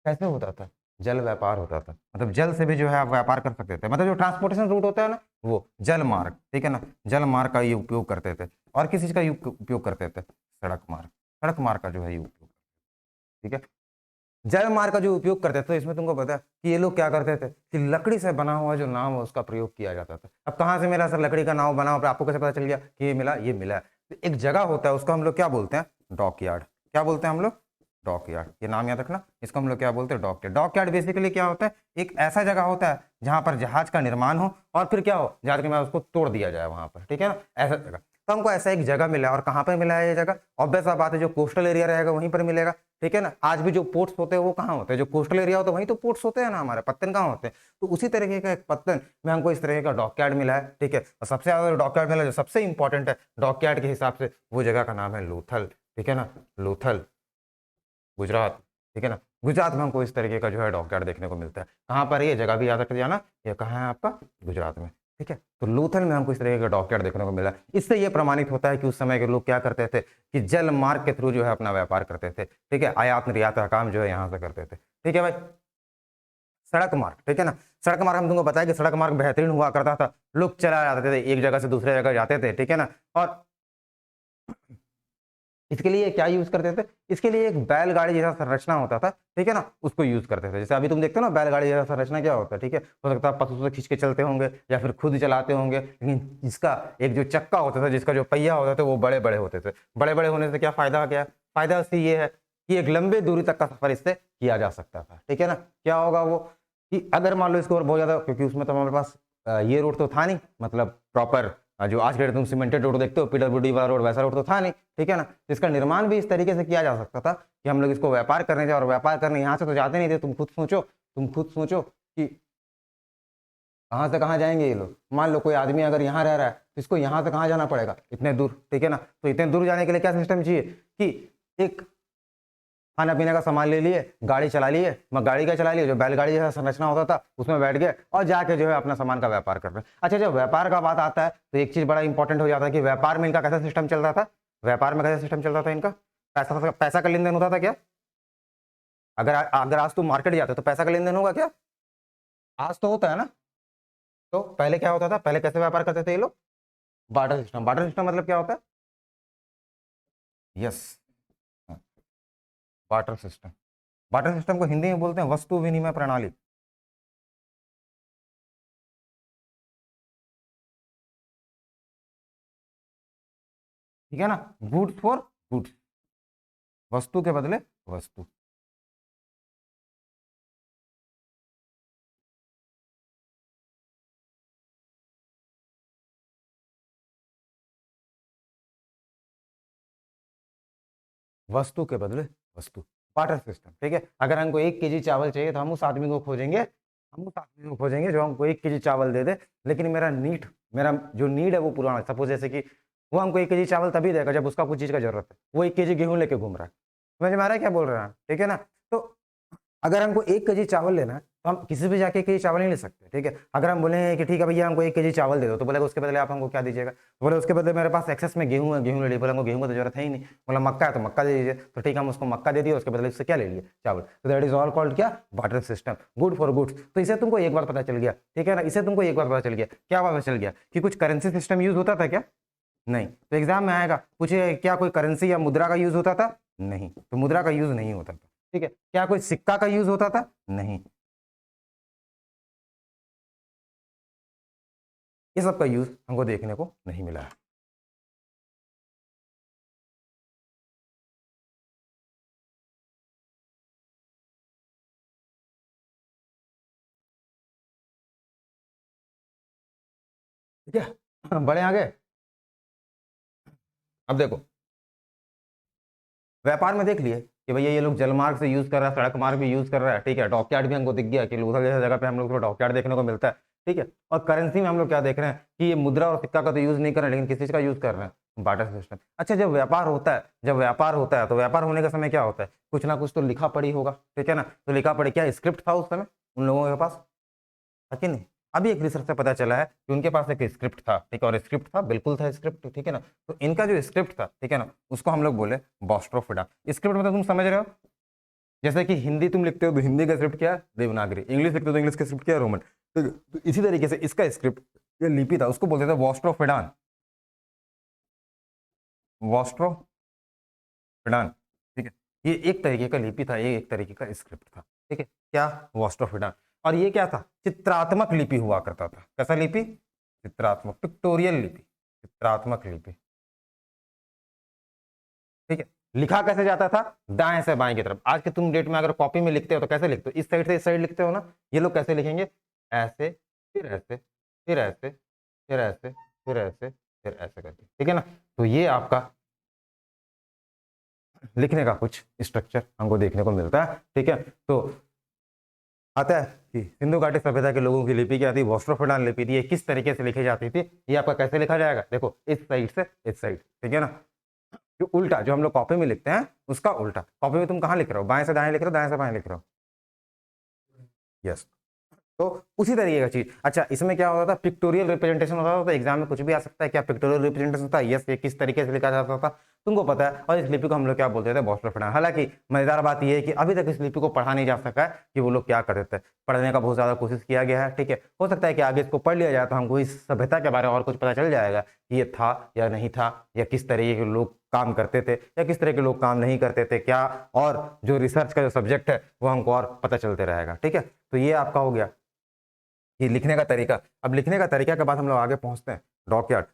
कैसे होता था? जल व्यापार होता था। मतलब जल से भी जो है आप व्यापार कर सकते थे। मतलब जो ट्रांसपोर्टेशन रूट होता है ना, वो जल मार्ग, ठीक है ना, जल मार्ग का ये उपयोग करते थे। और किस चीज का उपयोग करते थे? सड़क मार्ग, सड़क मार्ग का जो है ये उपयोग, ठीक है। जल मार्ग का जो उपयोग करते थे, तो इसमें तुमको पता है कि ये लोग क्या करते थे कि लकड़ी से बना हुआ जो नाव है उसका प्रयोग किया जाता था। अब कहाँ से मिला सर लकड़ी का नाव बना हुआ? आपको कैसे पता चल गया कि ये मिला? ये मिला है। तो एक जगह होता है, उसको हम लोग क्या बोलते हैं? Dockyard. क्या बोलते हैं हम लोग? Dockyard. ये नाम याद रखना, इसको हम लोग क्या बोलते हैं? Dockyard. Dockyard basically क्या होता है? एक ऐसा जगह होता है जहां पर जहाज का निर्माण हो और फिर क्या हो, जहाज के निर्माण उसको तोड़ दिया जाए वहां पर, ठीक है ना, ऐसा जगह। तो हमको ऐसा एक जगह मिला। और कहाँ पर मिला है ये जगह? ऑब्वियस सा बात है, जो कोस्टल एरिया रहेगा वहीं पर मिलेगा, ठीक है ना। आज भी जो पोर्ट्स होते हैं वो कहाँ होते हैं? जो कोस्टल एरिया होता है वहीं तो पोर्ट्स होते हैं ना, हमारे पत्तन कहाँ होते हैं? तो उसी तरीके का एक पत्तन में हमको इस तरह का डॉकयार्ड मिला है, ठीक है। और सबसे ज्यादा डॉकयार्ड मिला जो सबसे इंपॉर्टेंट है डॉकयार्ड के हिसाब से, वो जगह का नाम है लोथल, ठीक है ना, लोथल, गुजरात, ठीक है ना। गुजरात में हमको इस तरीके का जो है डॉकयार्ड देखने को मिलता है। कहाँ पर? ये जगह भी याद रख जाना, ये कहाँ है आपका? गुजरात में, ठीक है। तो लोथल में हमको इस तरीके का डॉकयार्ड देखने को मिला। इससे ये प्रमाणित होता है कि उस समय के लोग क्या करते थे कि जल मार्ग के थ्रू जो है अपना व्यापार करते थे, ठीक है। आयात निर्यात का काम जो है यहाँ से करते थे, ठीक है भाई। सड़क मार्ग, ठीक है ना, सड़क मार्ग हम तुमको बताया कि सड़क मार्ग बेहतरीन हुआ करता था। लोग चला जाते थे, एक जगह से दूसरे जगह जाते थे, ठीक है ना। और इसके लिए क्या यूज करते थे? इसके लिए एक बैलगाड़ी जैसा संरचना होता था, ठीक है ना, उसको यूज करते थे। जैसे अभी तुम देखते हो ना बैलगाड़ी जैसा संरचना क्या होता है, ठीक है। हो सकता है पशु से खींच के चलते होंगे या फिर खुद चलाते होंगे, लेकिन इसका एक जो चक्का होता था, जिसका जो पहिया होता था, वो बड़े बड़े होते थे। बड़े बड़े होने से क्या फायदा? क्या फायदा? उससे ये है कि एक लंबे दूरी तक का सफर इससे किया जा सकता था, ठीक है ना। क्या होगा वो कि अगर मान लो इसको और बहुत ज्यादा, क्योंकि उसमें तो हमारे पास ये रोड तो था नहीं, मतलब प्रॉपर जो आज के डेट तुम सीमेंटेड रोड देखते हो, पीडब्ल्यूडी वाला रोड, वैसा रोड तो था नहीं, ठीक है ना। तो इसका निर्माण भी इस तरीके से किया जा सकता था कि हम लोग इसको व्यापार करने जाए, और व्यापार करने यहाँ से तो जाते नहीं थे। तुम खुद सोचो कि कहाँ से कहाँ जाएंगे ये लोग। मान लो कोई आदमी अगर यहाँ रह रहा है तो इसको यहाँ से कहाँ जाना पड़ेगा? इतने दूर, ठीक है ना। तो इतने दूर जाने के लिए क्या सिस्टम चाहिए कि एक खाना पीने का सामान ले लिए, गाड़ी चला लिए, मैं गाड़ी क्या चला लिए, जो बैलगाड़ी जैसा संरचना होता था उसमें बैठ गए और जाके जो है अपना सामान का व्यापार कर रहे हैं। अच्छा, जब व्यापार का बात आता है तो एक चीज बड़ा इंपॉर्टेंट हो जाता है कि व्यापार में इनका कैसा सिस्टम चल रहा था? व्यापार में कैसा सिस्टम चल रहा था इनका? पैसा पैसा का लेन देन होता था क्या? अगर अगर आज तुम मार्केट जाते हो तो पैसा का लेन देन होगा क्या? आज तो होता है ना। तो पहले क्या होता था? पहले कैसे व्यापार करते थे ये लोग? Barter system. बार्टर सिस्टम मतलब क्या होता है? Yes, barter system. Barter system को हिंदी में बोलते हैं वस्तु विनिमय प्रणाली। ठीक है ना, गुड्स फॉर गुड्स, वस्तु के बदले वस्तु। वस्तु के बदले वस्तु, बार्टर सिस्टम। ठीक है, अगर हमको 1 kg चावल चाहिए तो हम उस आदमी को खोजेंगे, जो हमको 1 kg चावल दे दे, लेकिन मेरा जो नीड है वो पूरा, सपोज जैसे कि वो हमको 1 kg चावल तभी देगा जब उसका कुछ चीज का जरूरत है, वो 1 kg गेहूं लेके घूम रहा है, समझ में आ रहा है क्या बोल रहा है? ठीक है ना, तो अगर हमको 1 kg चावल लेना है तो हम किसी भी जाके 1 kg चावल नहीं ले सकते। ठीक है, अगर हम बोले कि ठीक है भैया हमको 1 kg चावल दे दो, तो बोलेगा उसके बदले आप हमको क्या दीजिएगा? तो बोले उसके बदले मेरे पास एक्सेस में गेहूं है, गेहूं ले लीजिए। बोला हमको गेहूं की तो जरूरत है ही नहीं। बोला मक्का है तो मक्का दे दीजिए। तो ठीक है, हम उसको मक्का दे दिए, उसके बदले उससे क्या ले लिए? चावल। तो दैट इज ऑल कॉल्ड क्या? Barter system, good for goods. तो इसे तुमको एक बार पता चल गया, ठीक है ना, इसे तुमको एक बार पता चल गया। क्या पता चल गया? कि कुछ करेंसी सिस्टम यूज होता था क्या? नहीं। तो एग्जाम में आएगा, पूछे क्या कोई करेंसी या मुद्रा का यूज होता था? नहीं। तो मुद्रा का यूज नहीं होता था। ठीक है, क्या कोई सिक्का का यूज होता था? नहीं। ये सब का यूज हमको देखने को नहीं मिला है। ठीक है, बड़े आगे। अब देखो, व्यापार में देख लिए कि भैया ये लोग जलमार्ग से यूज कर रहा है, सड़क मार्ग भी यूज कर रहा है। ठीक है, डॉकयार्ड भी हमको दिख गया कि उधर जैसे जगह पे हम लोग को डॉकयार्ड देखने को मिलता है। ठीक है, और करेंसी में हम लोग क्या देख रहे हैं कि ये मुद्रा और सिक्का का तो यूज नहीं कर रहे हैं, लेकिन किस चीज का यूज कर रहे हैं? Barter system. अच्छा, जब व्यापार होता है, तो व्यापार होने का समय क्या होता है? कुछ ना कुछ तो लिखा पड़ी होगा। ठीक है ना, तो लिखा पड़ी क्या स्क्रिप्ट था उस समय उन लोगों के पास, है कि नहीं? अभी एक रिसर्च से पता चला है कि उनके पास एक स्क्रिप्ट था। ठीक है, और स्क्रिप्ट था, बिल्कुल था स्क्रिप्ट। ठीक है ना, तो इनका जो स्क्रिप्ट था, ठीक है ना, उसको हम लोग बोले बॉस्ट्रोफिडा। स्क्रिप्ट मतलब तुम समझ रहे हो, जैसे कि हिंदी तुम लिखते हो तो हिंदी का स्क्रिप्ट क्या है? देवनागरी। इंग्लिश लिखते हो तो इंग्लिश का स्क्रिप्ट क्या है? रोमन। तो इसी तरीके से इसका स्क्रिप्ट, ये लिपि था, उसको बोलते थे वॉस्ट्रोफिडान। वॉस्ट्रोफिडान। ठीक है, ये एक तरीके का लिपि था, ये एक तरीके का स्क्रिप्ट था। ठीक है, क्या? वॉस्ट्रोफिडान। और ये क्या था? चित्रात्मक लिपि हुआ करता था। कैसा लिपि? चित्रात्मक, पिक्टोरियल लिपि, चित्रात्मक लिपि। ठीक है, लिखा कैसे जाता था? दाएं से बाएं की तरफ। आज के तुम डेट में अगर कॉपी में लिखते हो तो कैसे लिखते हो? इस साइड से इस साइड लिखते हो ना। ये लोग कैसे लिखेंगे? ऐसे, फिर ऐसे, फिर ऐसे, फिर ऐसे, फिर ऐसे, फिर ऐसे करके। ठीक है ना, तो ये आपका लिखने का कुछ स्ट्रक्चर हमको देखने को मिलता है। ठीक है, तो आता है कि सिंधु घाटी सभ्यता के लोगों की लिपि क्या थी? वॉस्ट्रोफिडान लिपि थी। ये किस तरीके से लिखी जाती थी? ये आपका कैसे लिखा जाएगा? देखो, इस साइड से इस साइड। ठीक है ना, जो उल्टा, जो हम लोग कॉपी में लिखते हैं उसका उल्टा। कॉपी में तुम कहाँ लिख रहे हो? बाएं से दाएं लिख रहे हो, दाएं से बाएं लिख रहे हो। यस, तो उसी तरीके का चीज। अच्छा, इसमें क्या होता था? पिक्टोरियल रिप्रेजेंटेशन होता था। तो एग्जाम में कुछ भी आ सकता है। क्या पिक्टोरियल रिप्रेजेंटेशन था? यस, ये किस तरीके से लिखा जाता था तुमको पता है। और इस लिपि को हम लोग क्या बोलते थे? वॉस्ट्रोफिडान। हालांकि मजेदार बात यह है कि अभी तक इस लिपि को पढ़ा नहीं जा सका है कि वो लोग क्या करते थे। पढ़ने का बहुत ज्यादा कोशिश किया गया है। ठीक है, हो सकता है कि आगे इसको पढ़ लिया जाए तो हमको इस सभ्यता के बारे में और कुछ पता चल जाएगा कि ये था या नहीं था, या किस तरीके के लोग काम करते थे या किस तरह के लोग काम नहीं करते थे क्या। और जो रिसर्च का जो सब्जेक्ट है वो हमको और पता चलते रहेगा। ठीक है, तो ये आपका हो गया ये लिखने का तरीका। अब लिखने का तरीका के बाद हम लोग आगे पहुंचते हैं डॉकयार्ड।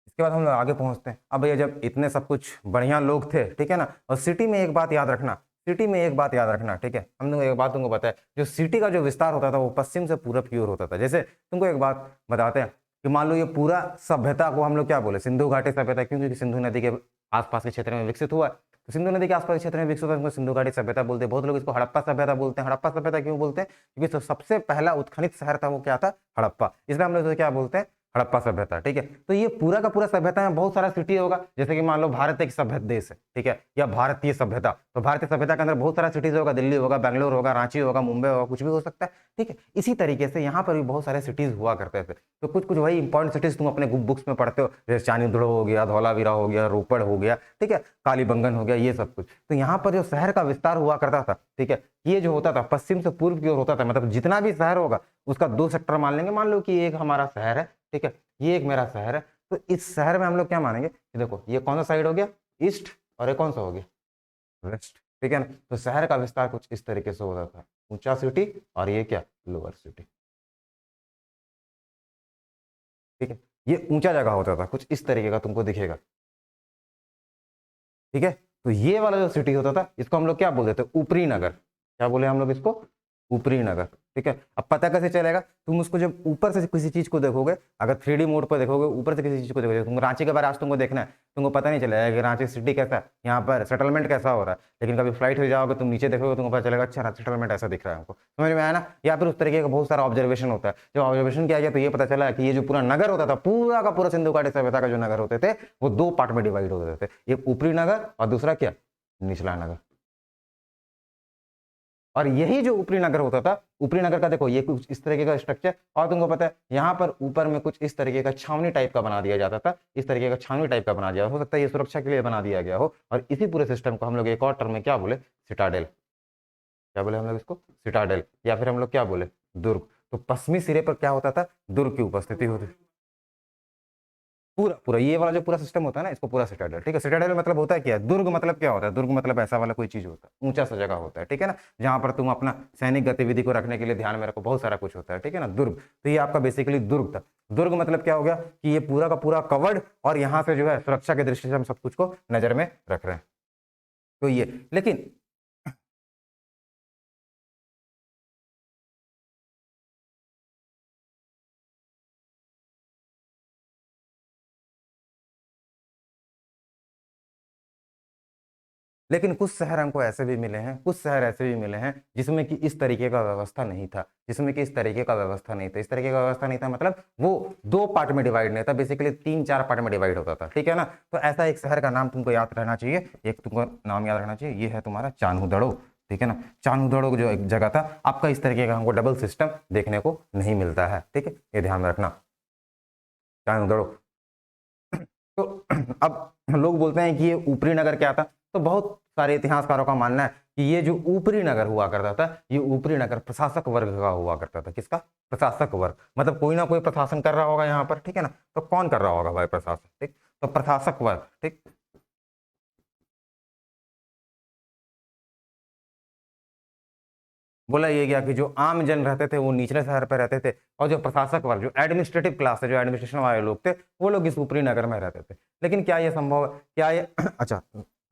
इसके बाद हम लोग आगे पहुंचते हैं। अब भैया जब इतने सब कुछ बढ़िया लोग थे, ठीक है ना, और सिटी में एक बात याद रखना, सिटी में एक बात याद रखना। ठीक है, हम लोग एक बात तुमको पता है, जो सिटी का जो विस्तार होता था वो पश्चिम से पूरब की ओर होता था। जैसे तुमको एक बात बताते हैं कि मान लो ये पूरा सभ्यता को हम लोग क्या बोले? सिंधु घाटी सभ्यता, क्योंकि सिंधु नदी के आसपास के क्षेत्र में विकसित हुआ है। तो सिंधु नदी के आसपास के क्षेत्र में विकसित हुआ, सिंधु घाटी सभ्यता बोलते हैं। बहुत लोग इसको हड़प्पा सभ्यता बोलते हैं। हड़प्पा सभ्यता क्यों बोलते हैं? क्योंकि सबसे पहला उत्खनित शहर था वो क्या था? हड़प्पा। इसलिए हम लोग क्या बोलते हैं? हड़प्पा सभ्यता। ठीक है, तो ये पूरा का पूरा सभ्यता में बहुत सारा सिटी होगा। जैसे कि मान लो भारत एक सभ्य देश है, ठीक है, या भारतीय सभ्यता, तो भारतीय सभ्यता के अंदर बहुत सारा सिटीज होगा। दिल्ली होगा, बैंगलोर होगा, रांची होगा, मुंबई होगा, कुछ भी हो सकता है। ठीक है, इसी तरीके से यहाँ पर भी बहुत सारे सिटीज हुआ करते थे। तो कुछ कुछ वही इंपॉर्टेंट सिटीज तुम अपने बुक्स में पढ़ते हो, जैसे चानीदुड़ो हो गया, धौलावीरा हो गया, रोपड़ हो गया, ठीक है, कालीबंगन हो गया, ये सब कुछ। तो यहाँ पर जो शहर का विस्तार हुआ करता था, ठीक है, ये जो होता था पश्चिम से पूर्व की ओर होता था। मतलब जितना भी शहर होगा उसका 2 सेक्टर मान लेंगे। मान लो कि एक हमारा शहर है, ठीक है, ये एक मेरा शहर है। तो इस शहर में हम लोग क्या मानेंगे कि देखो ये कौन सा साइड हो गया? ईस्ट और एक कौन सा हो गया, वेस्ट, ठीक है ना। तो शहर का विस्तार कुछ इस तरीके से होता था, ऊंचा सिटी और ये क्या, लोअर सिटी, ठीक है। ये ऊंचा जगह होता था, कुछ इस तरीके का तुमको दिखेगा, ठीक है। तो ये वाला जो सिटी होता था इसको हम लोग क्या बोलते थे, ऊपरी नगर, क्या बोले हम लोग इसको, ऊपरी नगर, ठीक है। अब पता कैसे चलेगा, तुम उसको जब ऊपर से किसी चीज को देखोगे, अगर 3D मोड पर देखोगे, ऊपर से किसी चीज को देखोगे, तुमको रांची के बारे आज तुमको देखना है, तुमको पता नहीं चलेगा कि रांची सिटी कैसा है, यहाँ पर सेटलमेंट कैसा हो रहा है। लेकिन कभी फ्लाइट हो जाओगे, तुम नीचे देखोगे, तुमको पता चलेगा अच्छा रांची सेटलमेंट ऐसा दिख रहा है हमको, समझ में आया ना। या फिर उस तरीके का बहुत सारा ऑब्जर्वेशन होता है। जब ऑब्जर्वेशन किया गया तो ये पता चला कि ये जो पूरा नगर होता था, पूरा का पूरा सिंधु घाटी सभ्यता का जो नगर होते थे, वो 2 पार्ट में डिवाइड होते थे, एक ऊपरी नगर और दूसरा क्या, निचला नगर। और यही जो ऊपरी नगर होता था, ऊपरी नगर का देखो ये कुछ इस तरीके का स्ट्रक्चर, और तुमको पता है यहाँ पर ऊपर में कुछ इस तरीके का छावनी टाइप का बना दिया जाता था, इस तरीके का छावनी टाइप का बना दिया, हो सकता है ये सुरक्षा के लिए बना दिया गया हो। और इसी पूरे सिस्टम को हम लोग एक और टर्म में क्या बोले, सिटाडेल, क्या बोले हम लोग इसको, सिटाडेल, या फिर हम लोग क्या बोले, दुर्ग। तो पश्चिमी सिरे पर क्या होता था, दुर्ग की उपस्थिति होती, पूरा पूरा ये वाला जो पूरा सिस्टम होता है ना, इसको पूरा सिटाडेल, ठीक है। सिटाडेल मतलब होता है क्या, दुर्ग मतलब क्या होता है, दुर्ग मतलब ऐसा वाला कोई चीज होता है, ऊंचा सा जगह होता है, ठीक है ना, जहां पर तुम अपना सैनिक गतिविधि को रखने के लिए ध्यान में रखो, बहुत सारा कुछ होता है, ठीक है ना, दुर्ग। तो ये आपका बेसिकली दुर्ग था। दुर्ग मतलब क्या हो गया कि ये पूरा का पूरा कवर्ड, और यहाँ से जो है सुरक्षा की दृष्टि से हम सब कुछ को नजर में रख रहे हैं। तो ये लेकिन लेकिन कुछ शहर हमको ऐसे भी मिले हैं, कुछ शहर ऐसे भी मिले हैं जिसमें कि इस तरीके का व्यवस्था नहीं था, जिसमें कि इस तरीके का व्यवस्था नहीं था, इस तरीके का व्यवस्था नहीं था, मतलब वो 2 पार्ट में डिवाइड नहीं था, बेसिकली 3-4 पार्ट में डिवाइड होता था, ठीक है ना। तो ऐसा एक शहर का नाम तुमको याद रहना चाहिए, एक तुमको नाम याद रखना चाहिए, ये है तुम्हारा चान्होदड़ो, ठीक है ना। चान्होदड़ो जो एक जगह था, आपका इस तरीके का हमको डबल सिस्टम देखने को नहीं मिलता है, ठीक है, ये ध्यान में रखना, चान्होदड़ो। तो अब लोग बोलते हैं कि ये ऊपरी नगर क्या था, तो बहुत सारे इतिहासकारों का मानना है कि ये जो ऊपरी नगर हुआ करता था, ये ऊपरी नगर प्रशासक वर्ग का हुआ करता था, किसका, प्रशासक वर्ग, मतलब कोई ना कोई प्रशासन कर रहा होगा यहाँ पर, ठीक है ना। तो कौन कर रहा होगा भाई, प्रशासन, ठीक, तो प्रशासक वर्ग, ठीक। बोला ये गया कि जो आम जन रहते थे वो निचले शहर पर रहते थे, और जो प्रशासक वर्ग, जो एडमिनिस्ट्रेटिव क्लास है, जो एडमिनिस्ट्रेशन वाले लोग थे, वो लोग इस ऊपरी नगर में रहते थे। लेकिन क्या ये संभव है, क्या ये अच्छा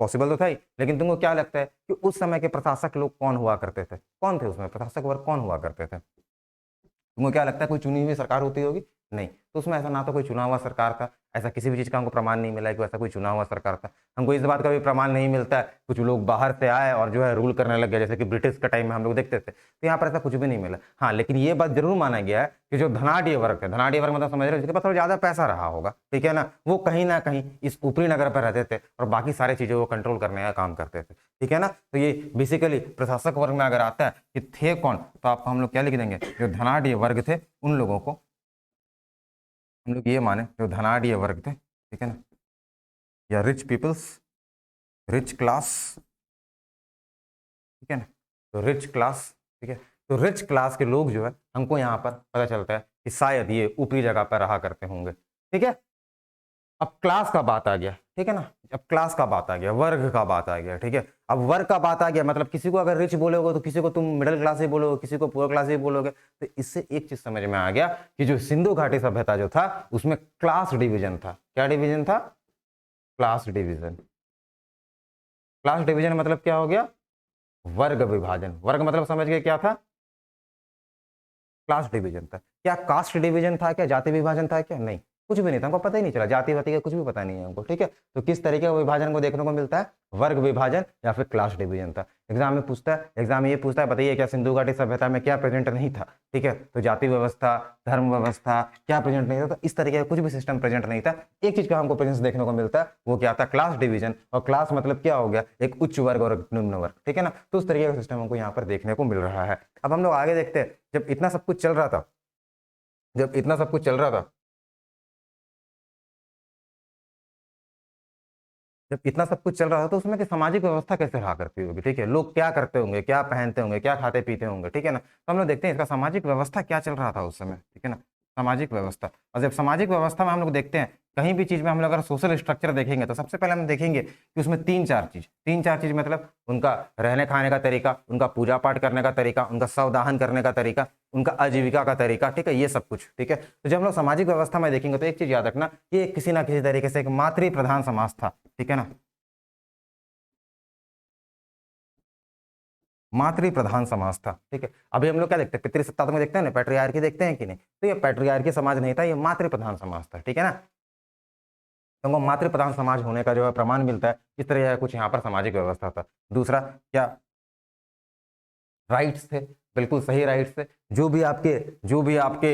पॉसिबल तो था ही, लेकिन तुमको क्या लगता है कि उस समय के प्रशासक लोग कौन हुआ करते थे, कौन थे उसमें प्रशासक वर्ग, कौन हुआ करते थे, तुमको क्या लगता है, कोई चुनी हुई सरकार होती होगी, नहीं। तो उसमें ऐसा ना तो कोई चुना हुआ सरकार था, ऐसा किसी भी चीज का हमको प्रमाण नहीं मिला है कि ऐसा कोई चुना हुआ सरकार था। हमको इस बात का भी प्रमाण नहीं मिलता है कुछ लोग बाहर से आए और जो है रूल करने लग गए, जैसे कि ब्रिटिश के टाइम में हम लोग देखते थे, तो यहाँ पर ऐसा कुछ भी नहीं मिला। हाँ, लेकिन ये बात जरूर माना गया है कि जो धनाढ़ वर्ग है, धनाढ़ वर्ग मतलब समझ रहे हो, जिसके पास थोड़ा ज्यादा पैसा रहा होगा, ठीक है ना, वो कहीं ना कहीं इस ऊपरी नगर पर रहते थे और बाकी सारी चीजें वो कंट्रोल करने का काम करते थे, ठीक है ना। तो ये बेसिकली प्रशासक वर्ग में अगर आता है कि थे कौन, तो आपको हम लोग क्या लिख देंगे, जो धनाढ़ वर्ग थे उन लोगों को हम लोग ये माने, जो धनाढ़ वर्ग थे, ठीक है ना, या रिच पीपल्स, रिच क्लास, ठीक है ना, तो रिच क्लास, ठीक है। तो रिच क्लास के लोग जो है हमको यहाँ पर पता चलता है कि शायद ये ऊपरी जगह पर रहा करते होंगे, ठीक है। अब क्लास का बात आ गया, ठीक है ना, अब क्लास का बात आ गया, वर्ग का बात आ गया, ठीक है। अब वर्ग का बात आ गया, मतलब किसी को अगर रिच बोलोगे तो किसी को तुम मिडिल क्लास ही बोलोगे, किसी को पुअर क्लास ही बोलोगे। तो इससे एक चीज समझ में आ गया कि जो सिंधु घाटी सभ्यता जो था उसमें क्लास डिवीजन था, क्या डिवीजन था, क्लास डिवीजन। क्लास डिवीजन मतलब क्या हो गया, वर्ग विभाजन। वर्ग मतलब समझ गए क्या था, क्लास डिवीजन था। क्या कास्ट डिवीजन था, क्या जाति विभाजन था, क्या नहीं, कुछ भी नहीं था, हमको पता ही नहीं चला, जाति वाति का कुछ भी पता नहीं है हमको, ठीक है। तो किस तरीके का विभाजन को देखने को मिलता है, वर्ग विभाजन या फिर क्लास डिवीजन था। एग्जाम में पूछता है, एग्जाम में ये पूछता है बताइए क्या सिंधु घाटी सभ्यता में क्या प्रेजेंट नहीं था, ठीक है। तो जाति व्यवस्था, धर्म व्यवस्था क्या प्रेजेंट नहीं था, तो इस तरीके का कुछ भी सिस्टम प्रेजेंट नहीं था। एक चीज का हमको प्रेजेंस देखने को मिलता है, वो क्या था, क्लास डिवीजन। और क्लास मतलब क्या हो गया, एक उच्च वर्ग और एक निम्न वर्ग, ठीक है ना। तो उस तरीके का सिस्टम हमको यहाँ पर देखने को मिल रहा है। अब हम लोग आगे देखते हैं, जब इतना सब कुछ चल रहा था, जब इतना सब कुछ चल रहा था, जब इतना सब कुछ चल रहा था, तो उसमें की सामाजिक व्यवस्था कैसे रहा करती होगी, ठीक है। लोग क्या करते होंगे, क्या पहनते होंगे, क्या खाते पीते होंगे, ठीक है ना। तो हम लोग देखते हैं इसका सामाजिक व्यवस्था क्या चल रहा था उस समय, ठीक है ना, सामाजिक व्यवस्था। और जब सामाजिक व्यवस्था में हम लोग देखते हैं कहीं भी चीज में हम लोग अगर सोशल स्ट्रक्चर देखेंगे तो सबसे पहले हम देखेंगे कि उसमें तीन चार चीज मतलब उनका रहने खाने का तरीका, उनका पूजा पाठ करने का तरीका, उनका शवदाहन करने का तरीका, उनका आजीविका का तरीका, ठीक है, ये सब कुछ, ठीक है। तो जब हम लोग सामाजिक व्यवस्था में देखेंगे तो एक चीज याद रखना, ये किसी ना किसी तरीके से एक मातृ प्रधान समाज था, ठीक है ना, मातृ प्रधान समाज था, ठीक है। अभी हम लोग क्या देखते हैं, पितृसत्तात्मक देखते हैं ना, पैट्रियार्की देखते हैं कि नहीं, तो ये पैट्रियार्की समाज नहीं था, ये मातृ प्रधान समाज था, ठीक है ना। तो हमको मातृ प्रधान समाज होने का जो है प्रमाण मिलता है, इस तरह कुछ यहाँ पर सामाजिक व्यवस्था था। दूसरा क्या, राइट्स थे, बिल्कुल सही राइट्स थे। जो भी आपके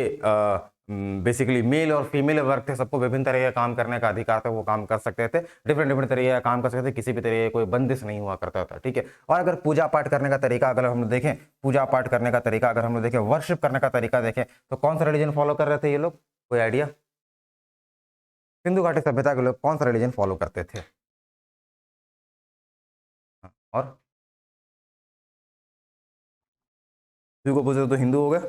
बेसिकली मेल और फीमेल वर्ग थे, सबको विभिन्न तरह के काम करने का अधिकार था, वो काम कर सकते थे, डिफरेंट तरीके का काम कर सकते थे, किसी भी तरह कोई बंदिश नहीं हुआ करता था, ठीक है। और अगर पूजा पाठ करने का तरीका अगर हम देखें, पूजा पाठ करने का तरीका अगर हम लोग देखें, वर्शिप करने का तरीका देखें, तो कौन सा रिलीजन फॉलो कर रहे थे ये लोग, कोई आइडिया? सिंधु घाटी सभ्यता के लोग कौन सा रिलीजन फॉलो करते थे? हाँ, और शिव को पूछते तो हिंदू हो गए,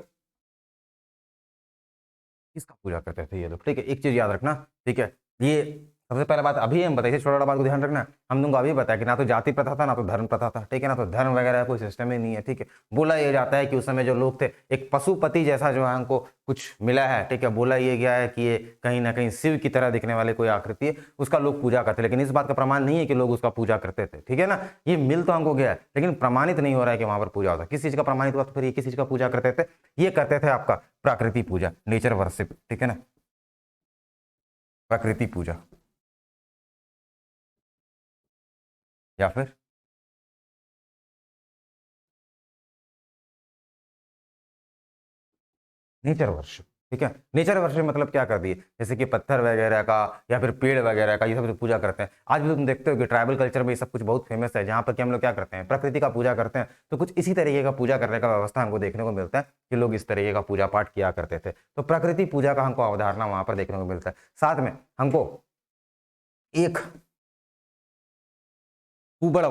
किसका पूजा करते थे ये लोग, ठीक है। एक चीज याद रखना, ठीक है, ये सबसे पहले बात अभी हम बताइए, छोटा बात को ध्यान रखना, हम तुमको अभी बताया कि ना तो जाति प्रथा था ना तो धर्म प्रथा था, ठीक है ना, तो धर्म वगैरह कोई सिस्टम ही नहीं है, ठीक है। बोला ये जाता है कि उस समय जो लोग थे एक पशुपति जैसा जो है हमको कुछ मिला है, ठीक है, बोला ये गया है कि ये कहीं ना कहीं शिव की तरह दिखने वाले कोई आकृति है, उसका लोग पूजा करते, लेकिन इस बात का प्रमाण नहीं है कि लोग उसका पूजा करते थे, ठीक है ना। ये मिल तो हमको गया है लेकिन प्रमाणित नहीं हो रहा है कि वहां पर पूजा होता, किस चीज का प्रमाणित हुआ, तो फिर ये किस चीज का पूजा करते थे, ये करते थे आपका प्राकृतिक पूजा, नेचर वर्शिप, ठीक है ना, प्रकृति पूजा, या फिर नेचर वर्शिप, ठीक है। नेचर वर्शिप मतलब क्या कर दिए, जैसे कि पत्थर वगैरह का या फिर पेड़ वगैरह का, ये सब जो पूजा करते हैं, आज भी तुम देखते हो कि ट्राइबल कल्चर में ये सब कुछ बहुत फेमस है, जहाँ पर कि हम लोग क्या करते हैं, प्रकृति का पूजा करते हैं। तो कुछ इसी तरीके का पूजा करने का व्यवस्था हमको देखने को मिलता है कि लोग इस तरीके का पूजा पाठ किया करते थे, तो प्रकृति पूजा का हमको अवधारणा वहां पर देखने को मिलता है। साथ में हमको एक कुबड़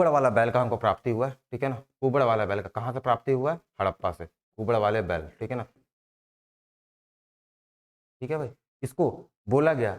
वाला बैल का हमको प्राप्ति हुआ है, ठीक है ना। कुबड़ वाला बैल का कहाँ से प्राप्ति हुआ है, हड़प्पा से, कुबड़ वाले बैल, ठीक है ना, ठीक है भाई। इसको बोला गया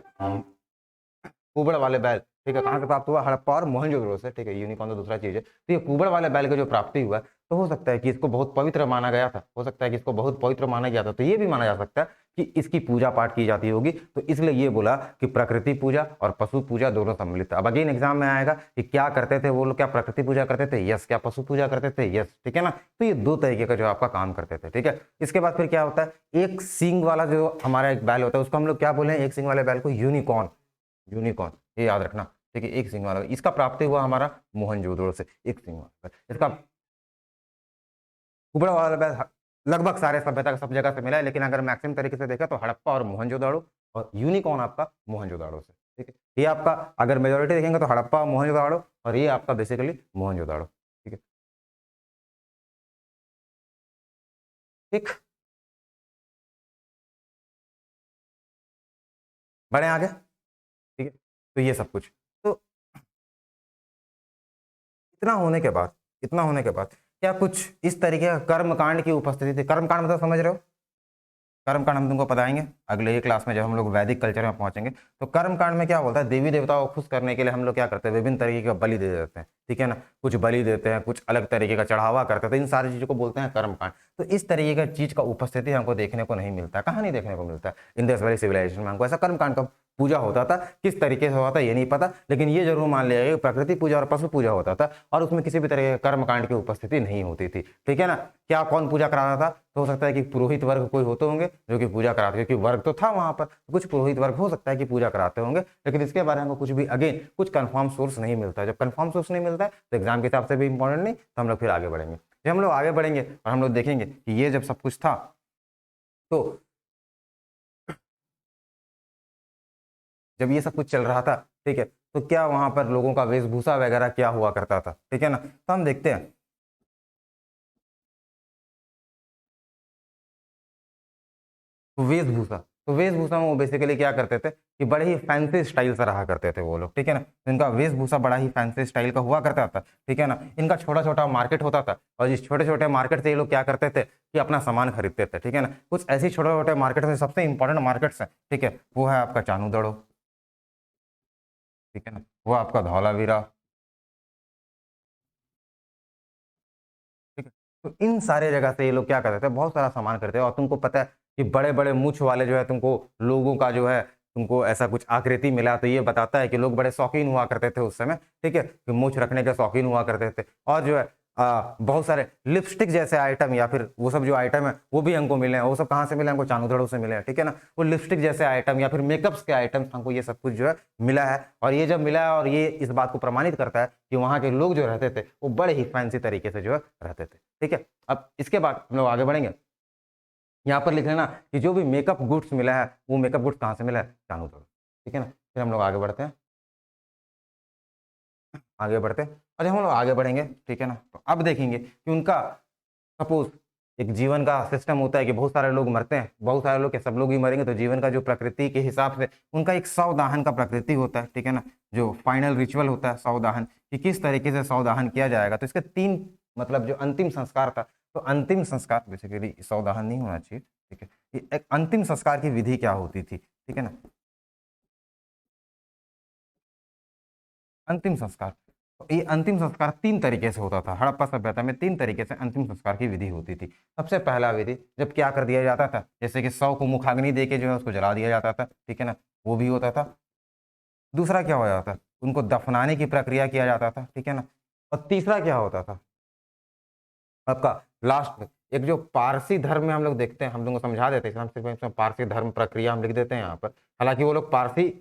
कुबड़ वाले बैल, ठीक है, कहाँ से प्राप्त हुआ, हड़प्पा और मोहनजोदड़ो से, ठीक है। यूनिकॉर्न तो दूसरा चीज है, तो ये कुबड़ वाले बैल का जो प्राप्ति हुआ है, तो हो सकता है कि इसको बहुत पवित्र माना गया था, हो सकता है कि इसको बहुत पवित्र माना गया था, तो ये भी माना जा सकता है कि इसकी पूजा पाठ की जाती होगी, तो इसलिए ये बोला कि प्रकृति पूजा और पशु पूजा दोनों सम्मिलित है। अब अगेन एग्जाम में आएगा कि क्या करते थे वो लोग, क्या प्रकृति पूजा करते थे, यस, क्या पशु पूजा करते थे, यस, ठीक है ना। तो ये दो तरीके का जो आपका काम करते थे, ठीक है। इसके बाद फिर क्या होता है, एक सींग वाला जो हमारा एक बैल होता है उसको हम लोग क्या बोले, एक सींग वाले बैल को यूनिकॉर्न, यूनिकॉर्न, ये याद रखना, ठीक है, एक सिंह वाला, इसका प्राप्ति हुआ हमारा मोहनजोदड़ो से, एक सिंह वाला, इसका कुबड़ा वाला बैल लगभग सारे सभ्यता का सब जगह से मिला है, लेकिन अगर मैक्सिमम तरीके से देखा तो हड़प्पा और मोहनजोदड़ो, और यूनिकॉर्न आपका मोहनजोदड़ो से, ठीक है। ये आपका अगर मेजोरिटी देखेंगे तो हड़प्पा मोहनजोदड़ो, और ये आपका बेसिकली मोहनजोदड़ो, ठीक है, ठीक। बढ़े आगे, ठीक है। तो ये सब कुछ, तो इतना होने के बाद, इतना होने के बाद क्या कुछ इस तरीके का कर्मकांड की उपस्थिति थी, कर्मकांड मतलब समझ रहे हो, कर्मकांड हम तुमको बताएंगे अगले ही क्लास में जब हम लोग वैदिक कल्चर में पहुंचेंगे। तो कर्मकांड में क्या बोलता है, देवी देवताओं को खुश करने के लिए हम लोग क्या करते हैं, विभिन्न तरीके का बलि दे देते हैं, ठीक है ना, कुछ बलि देते हैं, कुछ अलग तरीके का चढ़ावा करते हैं, तो इन सारी चीजों को बोलते हैं कर्मकांड। तो इस तरीके का चीज का उपस्थिति हमको देखने को नहीं मिलता, कहाँ नहीं देखने को मिलता है, इन दिस वेरी सिविलाइजेशन में हमको ऐसा कर्मकांड का पूजा होता था, किस तरीके से होता था ये नहीं पता, लेकिन ये जरूर मान लिया कि प्रकृति पूजा और पशु पूजा होता था, और उसमें किसी भी तरह के कर्मकांड की उपस्थिति नहीं होती थी, ठीक है ना। क्या कौन पूजा कराता था, तो हो सकता है कि पुरोहित वर्ग कोई होते होंगे जो कि पूजा कराते, क्योंकि वर्ग तो था वहां पर, कुछ पुरोहित वर्ग हो सकता है कि पूजा कराते होंगे, लेकिन इसके बारे में कुछ भी अगेन कुछ कंफर्म सोर्स नहीं मिलता है। जब कंफर्म सोर्स नहीं मिलता है तो एग्जाम के हिसाब से भी इंपॉर्टेंट नहीं, तो हम लोग फिर आगे बढ़ेंगे। जब हम लोग आगे बढ़ेंगे और हम लोग देखेंगे कि ये जब सब कुछ था, तो जब ये सब कुछ चल रहा था, ठीक है, तो क्या वहां पर लोगों का वेशभूषा वगैरह क्या हुआ करता था, ठीक है ना। तो हम देखते हैं वेशभूषा, तो वेशभूषा में वो बेसिकली क्या करते थे कि बड़े ही फैंसी स्टाइल से रहा करते थे वो लोग, ठीक है ना। तो इनका वेशभूषा बड़ा ही फैंसी स्टाइल का हुआ करता था, ठीक है ना। इनका छोटा छोटा मार्केट होता था, और इस छोटे छोटे मार्केट से ये लोग क्या करते थे कि अपना सामान खरीदते थे, ठीक है ना। कुछ ऐसी छोटे छोटे मार्केट में सबसे इंपॉर्टेंट मार्केट्स हैं, ठीक है, वो है आपका चानूदड़ो, ठीक है ना, वो आपका धौलावीरा, ठीक है। तो इन सारे जगह से ये लोग क्या करते थे, बहुत सारा सामान खरीदते हैं। और तुमको पता है कि बड़े बड़े मूछ वाले जो है, तुमको लोगों का जो है, तुमको ऐसा कुछ आकृति मिला तो ये बताता है कि लोग बड़े शौकीन हुआ करते थे उस समय, ठीक है, कि मूछ रखने के शौकीन हुआ करते थे। और जो है बहुत सारे लिपस्टिक जैसे आइटम या फिर वो सब जो आइटम है वो भी हमको मिले हैं। वो सब कहाँ से मिले, हमको चानूदड़ों से मिले हैं, ठीक है ना। वो लिपस्टिक जैसे आइटम या फिर मेकअप्स के आइटम हमको ये सब कुछ जो है मिला है। और ये जब मिला है और ये इस बात को प्रमाणित करता है कि वहाँ के लोग जो रहते थे वो बड़े ही फैंसी तरीके से जो है रहते थे, ठीक है। अब इसके बाद हम लोग आगे बढ़ेंगे। यहाँ पर लिख लेना कि जो भी मेकअप गुड्स मिला है वो मेकअप गुड्स कहाँ से मिला है, चानूदड़ो, ठीक है ना। फिर हम लोग आगे बढ़ते हैं, आगे बढ़ते हैं। और जब हम लोग आगे बढ़ेंगे, ठीक है ना, तो अब देखेंगे कि उनका सपोज एक जीवन का सिस्टम होता है कि बहुत सारे लोग मरते हैं, बहुत सारे लोग, क्या सब लोग ही मरेंगे, तो जीवन का जो प्रकृति के हिसाब से उनका एक शवदाहन का प्रकृति होता है, ठीक है ना, जो फाइनल रिचुअल होता है शवदाहन, कि किस तरीके से शवदाहन किया जाएगा। तो इसके तीन मतलब जो अंतिम संस्कार था, तो अंतिम संस्कार बेसिकली शवदाहन नहीं होना चाहिए, ठीक है, कि एक अंतिम संस्कार की विधि क्या होती थी, ठीक है ना। अंतिम संस्कार, तो ये अंतिम संस्कार तीन तरीके से होता था। हड़प्पा सभ्यता में तीन तरीके से अंतिम संस्कार की विधि होती थी। सबसे पहला विधि जब क्या कर दिया जाता था, जैसे कि शव को मुखाग्नि दे के जो है उसको जला दिया जाता था, ठीक है ना, वो भी होता था। दूसरा क्या हो जाता था, उनको दफनाने की प्रक्रिया किया जाता था, ठीक है ना। और तीसरा क्या होता था आपका, लास्ट में एक जो पारसी धर्म में हम लोग देखते हैं, हम लोग को समझा देते हैं, हम सिर्फ इसमें पारसी धर्म प्रक्रिया हम लिख देते हैं यहाँ पर। हालांकि वो लोग पारसी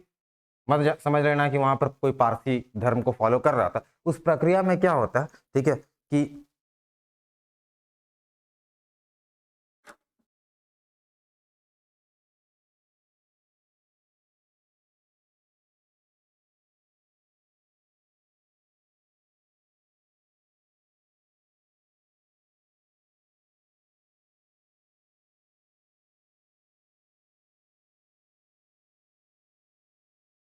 मत समझ लेना कि वहां पर कोई पारसी धर्म को फॉलो कर रहा था। उस प्रक्रिया में क्या होता है, ठीक है, कि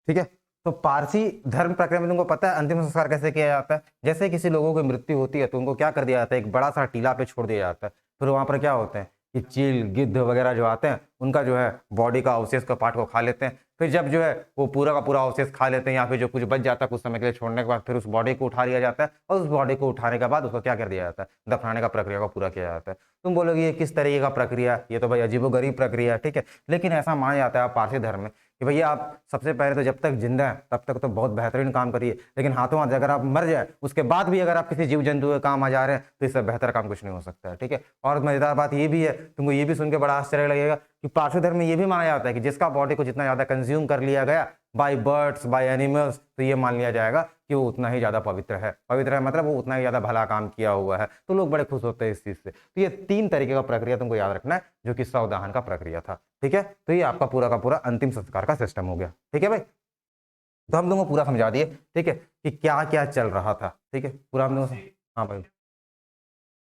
ठीक है, तो पारसी धर्म प्रक्रिया में तुमको पता है अंतिम संस्कार कैसे किया जाता है। जैसे किसी लोगों की मृत्यु होती है तो उनको क्या कर दिया जाता है, एक बड़ा सा टीला पे छोड़ दिया जाता है। फिर वहां पर क्या होते हैं कि चील गिद्ध वगैरह जो आते हैं उनका जो है बॉडी का अवशेष का पार्ट को खा लेते हैं। फिर जब जो है वो पूरा का पूरा अवशेष खा लेते हैं या फिर जो कुछ बच जाता है कुछ समय के लिए छोड़ने के बाद, फिर उस बॉडी को उठा लिया जाता है और उस बॉडी को उठाने के बाद उसको क्या कर दिया जाता है, दफनाने का प्रक्रिया को पूरा किया जाता है। तुम बोलोगे ये किस तरीके का प्रक्रिया, ये तो भाई अजीबोगरीब प्रक्रिया है, ठीक है। लेकिन ऐसा माना जाता है पारसी धर्म में कि भैया आप सबसे पहले तो जब तक जिंदा है तब तक तो बहुत बेहतरीन काम करिए, लेकिन हाथों हाथ अगर आप मर जाए उसके बाद भी अगर आप किसी जीव जंतु के काम आ जा रहे हैं तो इससे बेहतर काम कुछ नहीं हो सकता है, ठीक है। और मजेदार बात ये भी है, तुमको ये भी सुन के बड़ा आश्चर्य लगेगा कि पार्श्व धर्म में ये भी माना जाता है कि जिसका बॉडी को जितना ज्यादा कंज्यूम कर लिया गया बाय बर्ड्स बाय एनिमल्स, तो ये मान लिया जाएगा कि वो उतना ही ज्यादा पवित्र है। पवित्र है मतलब वो उतना ही ज्यादा भला काम किया हुआ है। तो लोग बड़े खुश होते हैं इस चीज से। तो ये तीन तरीके का प्रक्रिया तुमको याद रखना है जो कि शवदाहन का प्रक्रिया था, ठीक है। तो ये आपका पूरा का पूरा अंतिम संस्कार का सिस्टम हो गया, ठीक है भाई। तो हम तुमको पूरा समझा दिए, ठीक है, कि क्या क्या चल रहा था, ठीक है, पूरा हम लोग। हाँ भाई,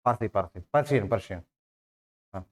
पारसी पारसी पर्शियन पर्शियन। हाँ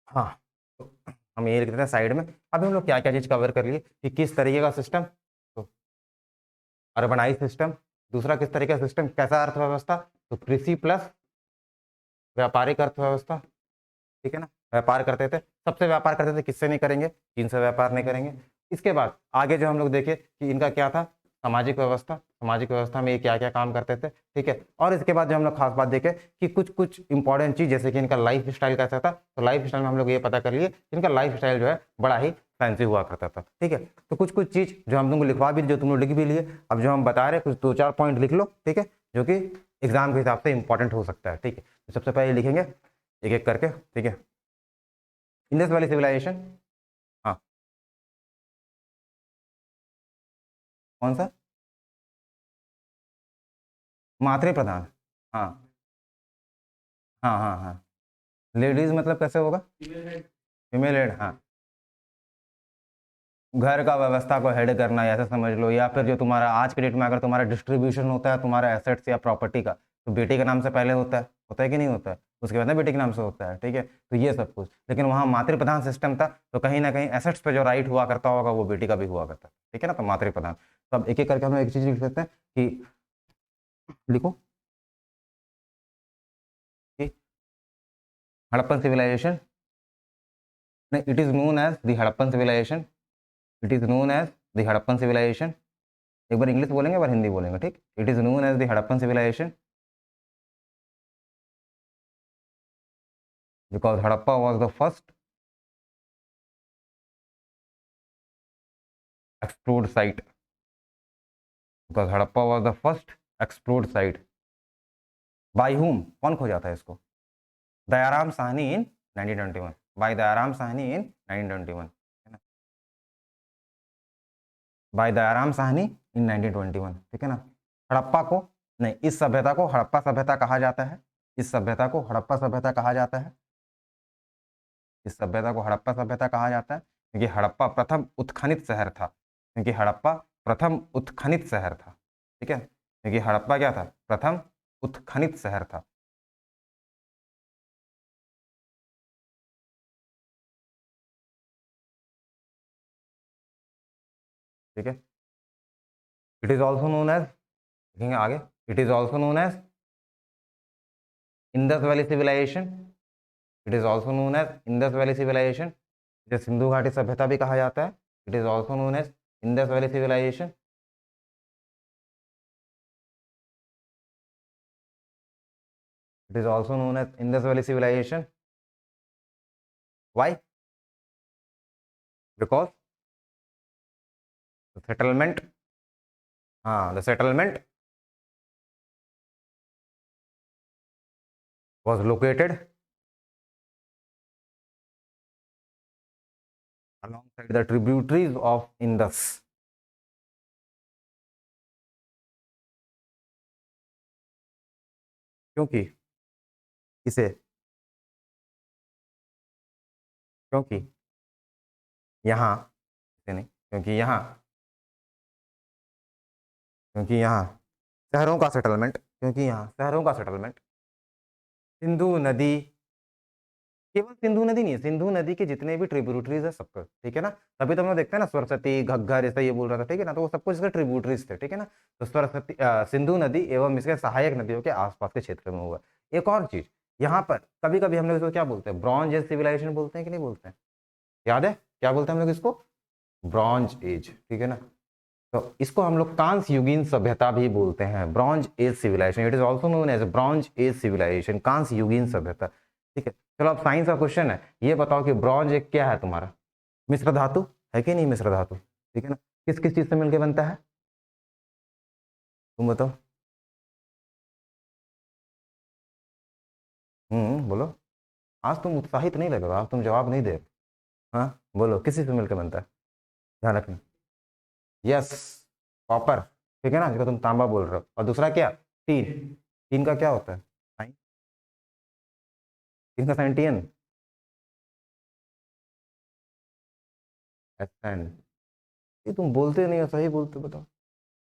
हाँ, तो हम ये लिख देते हैं साइड में। अभी हम लोग क्या क्या चीज कवर कर लिए कि किस तरीके का सिस्टम, तो अर्बनाइज सिस्टम। दूसरा किस तरीके का सिस्टम, कैसा अर्थव्यवस्था, तो कृषि प्लस व्यापारिक अर्थव्यवस्था, ठीक है ना। व्यापार करते थे, सबसे व्यापार करते थे, किससे नहीं करेंगे, चीन से व्यापार नहीं करेंगे। इसके बाद आगे जो हम लोग देखे कि इनका क्या था, सामाजिक व्यवस्था। सामाजिक व्यवस्था में ये क्या क्या काम करते थे, ठीक है। और इसके बाद जो हम लोग खास बात देखे कि कुछ कुछ इंपॉर्टेंट चीज जैसे कि इनका लाइफ स्टाइल कैसा था, तो लाइफ स्टाइल में हम लोग ये पता कर लिए कि इनका लाइफ स्टाइल जो है बड़ा ही फैंसी हुआ करता था, ठीक है। तो कुछ कुछ चीज जो हम तुमको लिखवा भी, जो तुम लोग लिख भी लिए, अब जो हम बता रहे कुछ दो चार पॉइंट लिख लो, ठीक है, जो कि एग्जाम के हिसाब से इंपॉर्टेंट हो सकता है, ठीक है। तो सबसे पहले लिखेंगे एक एक करके, ठीक है। इंडस वैली सिविलाइजेशन, हाँ, कौन सा, मातृ प्रधान, हाँ हाँ हाँ हाँ, लेडीज मतलब कैसे होगा? फीमेल हेड, हाँ। घर का व्यवस्था को हेड करना ऐसा समझ लो, या फिर जो तुम्हारा आज के डेट में अगर तुम्हारा डिस्ट्रीब्यूशन होता है तुम्हारा एसेट्स या प्रॉपर्टी का, तो बेटे के नाम से पहले होता है कि नहीं होता है? उसके बाद ना बेटे के नाम से होता है, ठीक है? तो ये सब कुछ, लेकिन वहाँ मातृप्रधान सिस्टम था, तो कहीं ना कहीं एसेट्स पे जो राइट हुआ करता होगा वो बेटी का भी हुआ करता है, ठीक है ना? तो मातृप्रधान। तो अब एक एक करके हम लोग एक चीज लिख सकते हैं कि, लिखो कि हड़प्पन सिविलाइजेशन, नहीं, it is known as the Harappan civilisation, it is known as the Harappan civilisation. एक बार इंग्लिश बोलेंगे, एक बार हिंदी बोलेंगे, ठीक? It is known as the Harappan civilisation because Harappa was the first explored site. Because Harappa was the first explored site. By whom? कौन खोजा था इसको? Dayaram Sahni in 1921. By Dayaram Sahni in 1921. By Dayaram Sahni in 1921. ठीक है ना? हड़प्पा को, नहीं, इस सभ्यता को हड़प्पा सभ्यता कहा जाता है। इस सभ्यता को हड़प्पा सभ्यता कहा जाता है। इस सभ्यता को हड़प्पा सभ्यता कहा जाता है क्योंकि हड़प्पा प्रथम उत्खनित शहर था। क्योंकि हड़प्पा प्रथम उत्खनित शहर था, ठीक है? क्योंकि हड़प्पा क्या था? प्रथम उत्खनित शहर था। ठीक है? It is also known as, देखेंगे आगे, it is also known as Indus valley civilization. It is also known as Indus valley civilization, जिसे सिंधु घाटी सभ्यता भी कहा जाता है। It is also known as Indus valley civilization. It is also known as Indus valley civilization. Why? Because settlement, हाँ, the settlement was located alongside the tributaries of Indus. क्योंकि इसे, क्योंकि यहाँ, इसे नहीं, क्योंकि यहाँ शहरों का सेटलमेंट, क्योंकि यहाँ शहरों का सेटलमेंट सिंधु नदी, केवल सिंधु नदी नहीं है, सिंधु नदी के जितने भी ट्रिब्यूटरीज है सबका, ठीक है ना? तभी तो हम लोग देखते हैं ना, सरस्वती, घग्गर, ऐसा ये बोल रहा था, ठीक है ना? तो वो सब कुछ इसके ट्रिब्यूटरीज थे, ठीक है ना? तो सरस्वती, सिंधु नदी एवं इसके सहायक नदियों के आसपास के क्षेत्र में हुआ। एक और चीज, यहाँ पर कभी कभी हम लोग इसको क्या बोलते हैं? ब्रॉन्ज एज सिविलाइजेशन बोलते हैं कि नहीं बोलते हैं? याद है क्या बोलते हैं हम लोग इसको? ब्रॉन्ज एज, ठीक है ना? तो इसको हम लोग कांस्य युगीन सभ्यता भी बोलते हैं, bronze age civilisation. It is also known as bronze age civilisation, कांस्य युगीन सभ्यता, ठीक है? चलो अब साइंस का क्वेश्चन है, ये बताओ कि ब्रॉन्ज एक क्या है तुम्हारा? मिश्र धातु है कि नहीं? मिश्र धातु, ठीक है ना? किस किस चीज से मिलकर बनता है? तुम बताओ। बोलो। आज तुम उत्साहित नहीं लग रहा, आज तुम जवाब नहीं दे रहे। हाँ, बोलो, किसी से मिलकर बनता है? ध्यान रखना। यस, कॉपर, ठीक है ना, जिसको तुम तांबा बोल रहे हो। और दूसरा क्या? टीन। टीन का क्या होता है साइन? टीन का साइन टीएन, एसएन। ये तुम बोलते नहीं हो, सही बोलते हो, बताओ।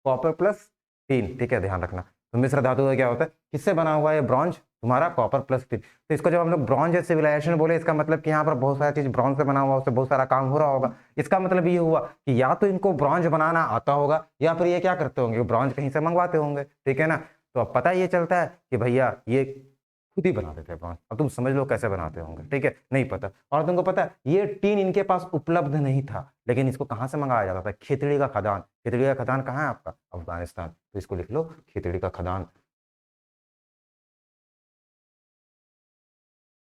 कॉपर प्लस टीन, ठीक है, ध्यान रखना। तो मिश्र धातु का क्या होता है? किससे बना हुआ है ब्रॉन्ज? तुम्हारा कॉपर प्लस टीन। तो इसको जब हम लोग ब्रॉन्ज सिविलाइजेशन बोले, इसका मतलब कि यहाँ पर बहुत सारी चीज ब्रॉन्ज से बना हुआ, उससे बहुत सारा काम हो रहा होगा। इसका मतलब ये हुआ कि या तो इनको ब्रॉन्ज बनाना आता होगा, या फिर ये क्या करते होंगे, ब्रॉन्ज कहीं से मंगवाते होंगे, ठीक है ना? तो अब पता ये चलता है कि भैया ये खुद ही बनाते थे ब्रॉन्ज। अब तुम समझ लो कैसे बनाते होंगे, ठीक है? नहीं पता। और तुमको पता है ये टीन इनके पास उपलब्ध नहीं था, लेकिन इसको कहाँ से मंगाया जाता था? खेतड़ी का खदान। खेतड़ी का खदान कहाँ है आपका? अफगानिस्तान। तो इसको लिख लो, खेतड़ी का खदान,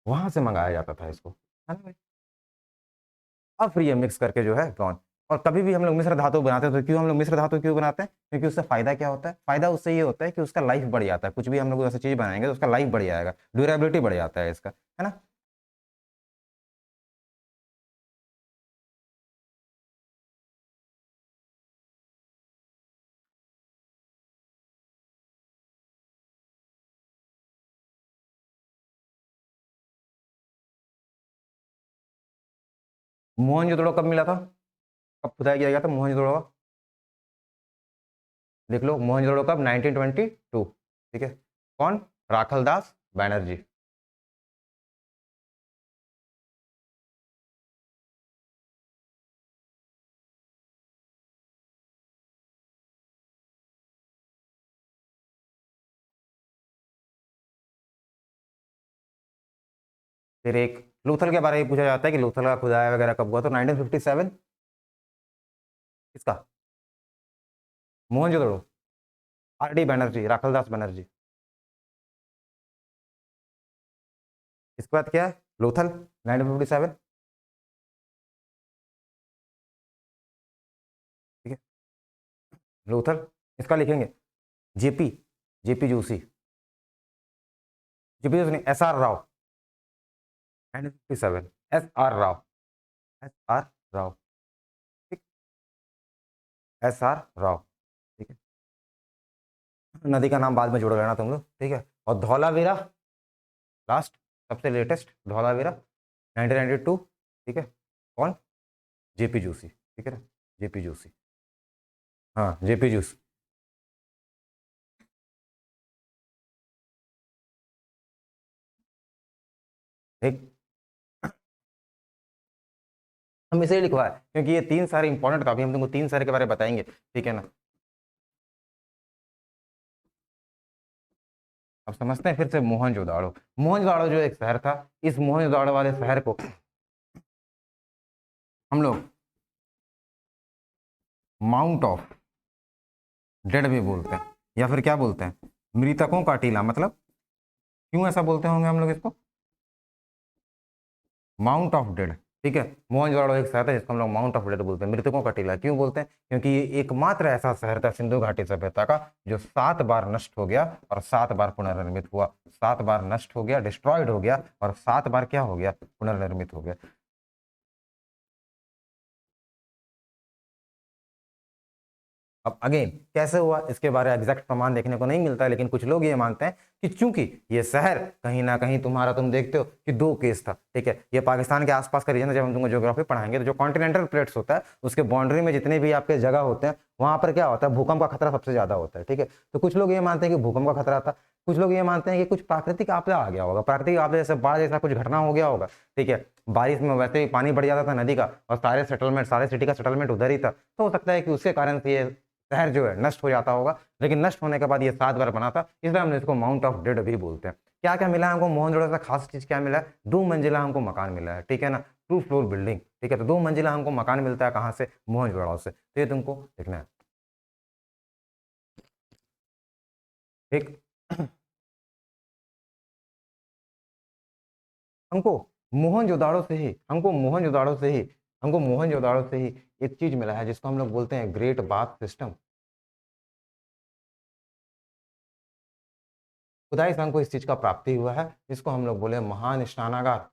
वहां से मंगाया जाता था इसको, है ना भाई? अब फिर ये मिक्स करके जो है ब्रॉन्ज। और कभी भी हम लोग मिश्र धातु बनाते हैं, तो क्यों हम लोग मिश्र धातु क्यों बनाते हैं? क्योंकि उससे फायदा क्या होता है? फायदा उससे ये होता है कि उसका लाइफ बढ़ जाता है। कुछ भी हम लोग ऐसी चीज बनाएंगे तो उसका लाइफ बढ़ जाएगा, ड्यूरेबिलिटी बढ़ जाता है इसका, है ना? मोहनजोदड़ो कब मिला था, कब खुदाई किया गया था मोहनजोदड़ो का, लिख लो मोहनजोदड़ो कब, 1922। ठीक है, कौन, राखलदास बैनर्जी। फिर एक लोथल के बारे में पूछा जाता है कि लोथल का खुदाई वगैरह कब हुआ, तो 1957। किसका, मोहनजोदड़ो, आर डी बैनर्जी, राखलदास बैनर्जी। इसके बाद क्या है, लोथल 1957। ठीक है, लोथल, इसका लिखेंगे J P, J P Joshi, J P Joshi नहीं, S R Rao, 1957, S R Rao, S R Rao. ठीक, एस आर राव। ठीक है, नदी का नाम बाद में जोड़ लेना तुम लोग। ठीक है, और धौलावीरा लास्ट, सबसे लेटेस्ट, धौलावीरा 1992। ठीक है, कौन, जेपी जोशी। ठीक है ना, जेपी जोशी, हाँ जेपी जोशी। ठीक, हम इसे लिखवा है क्योंकि ये तीन सारे इंपॉर्टेंट था, अभी हम तुमको तीन सारे के बारे में बताएंगे। ठीक है ना, अब समझते हैं फिर से मोहनजोदाड़ो। मोहनजोदाड़ो जो एक शहर था, इस मोहनजोदाड़ो वाले शहर को हम लोग माउंट ऑफ डेड भी बोलते हैं, या फिर क्या बोलते हैं, मृतकों का टीला। मतलब क्यों ऐसा बोलते होंगे हम लोग इसको, माउंट ऑफ डेड। ठीक है, मोहनजोदाड़ो एक शहर है जिसको हम लोग माउंट ऑफ डेड बोलते हैं, मृतकों का टीला क्यों बोलते हैं, क्योंकि ये एकमात्र ऐसा शहर था सिंधु घाटी सभ्यता का जो 7 बार नष्ट हो गया और 7 बार पुनर्निर्मित हुआ। 7 बार नष्ट हो गया, डिस्ट्रॉयड हो गया, और 7 बार क्या हो गया, पुनर्निर्मित हो गया। अब अगेन कैसे हुआ, इसके बारे में एग्जैक्ट प्रमाण देखने को नहीं मिलता है, लेकिन कुछ लोग ये मानते हैं कि चूंकि ये शहर कहीं ना कहीं तुम्हारा, तुम देखते हो कि 2 केस था। ठीक है, ये पाकिस्तान के आसपास का रीजन है, जब हम तुमको ज्योग्राफी पढ़ाएंगे तो जो कॉन्टिनेंटल प्लेट्स होता है उसके बाउंड्री में जितने भी आपके जगह होते हैं वहां पर क्या होता है, भूकंप का खतरा सबसे ज्यादा होता है। ठीक है, तो कुछ लोग ये मानते हैं कि भूकंप का खतरा था, कुछ लोग ये मानते हैं कि कुछ प्राकृतिक आपदा आ गया होगा, प्राकृतिक आपदा जैसे बाढ़ जैसा कुछ घटना हो गया होगा। ठीक है, बारिश में वैसे ही पानी बढ़ जाता था नदी का, और सारे सेटलमेंट, सारे सिटी का सेटलमेंट उधर ही था, तो हो सकता है कि उसके कारण से ये शहर जो है नष्ट हो जाता होगा। लेकिन नष्ट होने के बाद ये 7 बार बना था, इसलिए हमने इसको माउंट ऑफ डेड भी बोलते हैं। क्या क्या मिला है हमको मोहनजोदड़ो से, खास चीज क्या मिला है, 2 मंजिला हमको मकान मिला है। ठीक है ना, 2 फ्लोर बिल्डिंग। ठीक है, तो 2 मंजिला हमको मकान मिलता है कहाँ से, मोहनजोदड़ो से, तो ये तुमको देखना है। ठीक, हमको मोहनजोदड़ो से ही, हमको मोहनजोदड़ो से ही, हमको मोहनजोदड़ो से ही एक चीज मिला है जिसको हम लोग बोलते हैं ग्रेट बाथ सिस्टम। खुदाई से हमको इस चीज का प्राप्ति हुआ है जिसको हम लोग बोले महान स्नानागार,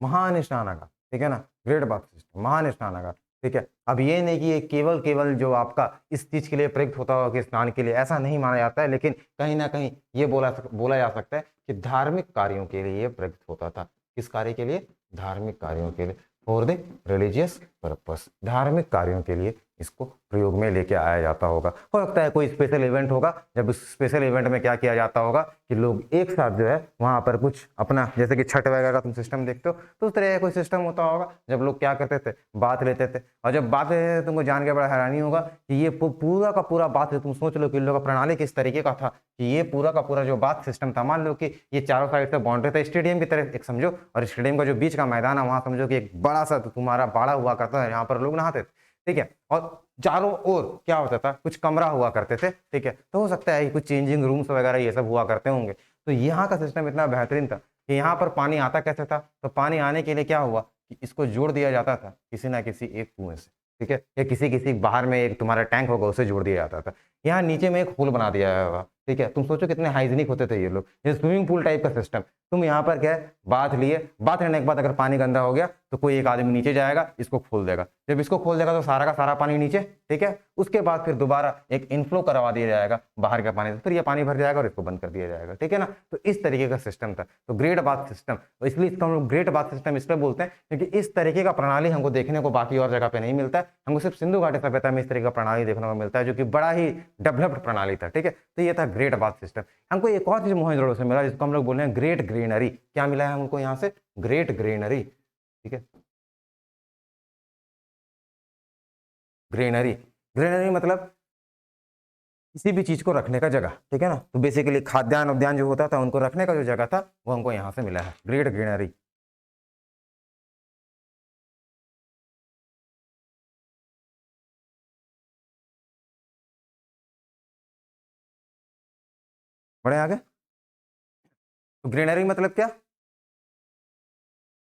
महान स्नानागार। ठीक है ना, ग्रेट बाथ सिस्टम, महान स्नानागार। ठीक है, अब ये नहीं कि ये केवल केवल जो आपका इस चीज के लिए प्रयुक्त होता होगा कि स्नान के लिए, ऐसा नहीं माना जाता है, लेकिन कहीं ना कहीं ये बोला जा सकता है कि धार्मिक कार्यों के लिए ये प्रयुक्त होता था। किस कार्य के लिए, धार्मिक कार्यों के लिए, फॉर द रिलीजियस पर्पस, धार्मिक कार्यों के लिए इसको प्रयोग में लेके आया जाता होगा। हो सकता है कोई स्पेशल इवेंट होगा, जब उस स्पेशल इवेंट में क्या किया जाता होगा कि लोग एक साथ जो है वहां पर कुछ अपना, जैसे कि छठ वगैरह का तुम सिस्टम देखते हो, तो उस तरह का कोई सिस्टम होता होगा जब लोग क्या करते थे, बात लेते थे। और जब बात लेते थे तुमको जान के बड़ा हैरानी होगा कि ये पूरा का पूरा बात, तुम सोच लो कि इन लोगों का प्रणाली किस तरीके का था, कि ये पूरा का पूरा जो बात सिस्टम था, मान लो कि ये चारों साइड से बाउंड्री था स्टेडियम की तरह एक समझो, और स्टेडियम का जो बीच का मैदान है वहां समझो कि एक बड़ा सा तुम्हारा बाड़ा हुआ करता है, यहाँ पर लोग नहाते थे। ठीक है, और चारों ओर क्या होता था, कुछ कमरा हुआ करते थे। ठीक है, तो हो सकता है कि कुछ चेंजिंग रूम्स वगैरह ये सब हुआ करते होंगे। तो यहाँ का सिस्टम इतना बेहतरीन था कि यहाँ पर पानी आता कैसे था, तो पानी आने के लिए क्या हुआ कि इसको जोड़ दिया जाता था किसी ना किसी एक कुएं से। ठीक है, या किसी किसी बाहर में एक तुम्हारा टैंक होगा उसे जोड़ दिया जाता था, यहाँ नीचे में एक होल बना दिया होगा। ठीक है, तुम सोचो कितने हाइजीनिक होते थे ये लोग, ये स्विमिंग पूल टाइप का सिस्टम। तुम यहाँ पर क्या है, बाथ लिए, बाथ लेने के बाद अगर पानी गंदा हो गया तो कोई एक आदमी नीचे जाएगा, इसको खोल देगा, जब इसको खोल देगा तो सारा का सारा पानी नीचे, ठीक है। उसके बाद फिर दोबारा एक इनफ्लो करवा दिया जाएगा बाहर का पानी, फिर ये पानी भर जाएगा और इसको बंद कर दिया जाएगा, ठीक है ना। तो इस तरीके का सिस्टम था, तो ग्रेट बाथ सिस्टम, तो इसलिए इसको हम लोग ग्रेट बाथ सिस्टम इसलिए बोलते हैं क्योंकि इस तरीके का प्रणाली हमको देखने को बाकी और जगह पे नहीं मिलता है। हमको सिर्फ सिंधु घाटी सभ्यता में इस तरीके का प्रणाली देखने को मिलता है, जो कि बड़ा ही डेवलप्ड प्रणाली था, ठीक है। तो ये था ग्रेट बाथ सिस्टम। हमको एक और चीज मोहनजोदड़ो से मिला जिसको हम लोग बोल रहे हैं ग्रेट ग्रेनरी। क्या मिला है हमको यहाँ से? ग्रेट ग्रेनरी, ठीक है। ग्रेनरी, ग्रेनरी मतलब किसी भी चीज को रखने का जगह, ठीक है ना। तो बेसिकली खाद्यान्न उद्यान जो होता था उनको रखने का जो जगह था वो हमको यहाँ से मिला है, ग्रेट ग्रेनरी। बड़े आगे, तो ग्रेनरी मतलब क्या?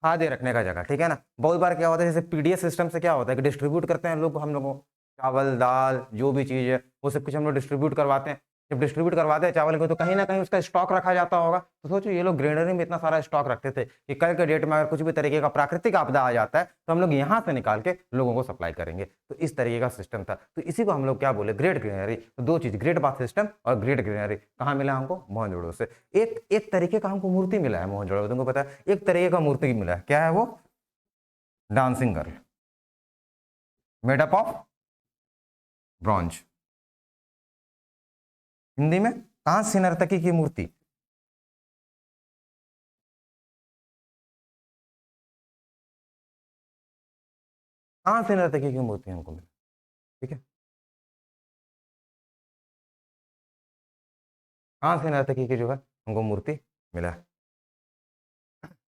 खाद्य रखने का जगह, ठीक है ना। बहुत बार क्या होता है जैसे पीडीएस सिस्टम से क्या होता है कि डिस्ट्रीब्यूट करते हैं लोग, हम लोगों चावल दाल जो भी चीज़ है वो सब कुछ हम लोग डिस्ट्रीब्यूट करवाते हैं। जब डिस्ट्रीब्यूट करवाते हैं चावल को तो कहीं ना कहीं उसका स्टॉक रखा जाता होगा। तो सोचो ये लोग ग्रेनरी में इतना सारा स्टॉक रखते थे कि कल के डेट में अगर कुछ भी तरीके का प्राकृतिक आपदा आ जाता है तो हम लोग यहाँ से निकाल के लोगों को सप्लाई करेंगे। तो इस तरीके का सिस्टम था, तो इसी को हम लोग क्या बोले? Great granary. तो दो चीज, ग्रेट बाथ सिस्टम और ग्रेट ग्रेनरी, कहाँ मिला हमको? मोहनजोदड़ो से। एक तरीके का हमको मूर्ति मिला है मोहनजोदड़ो, तुमको पता है एक तरीके का मूर्ति मिला है, क्या है वो? Dancing girl, made up of bronze. Hindi में कांस्य नर्तकी की मूर्ति। कांस्य नर्तकी की मूर्ति हमको मिली, ठीक है। कांस्य नर्तकी की जो है हमको मूर्ति मिला है।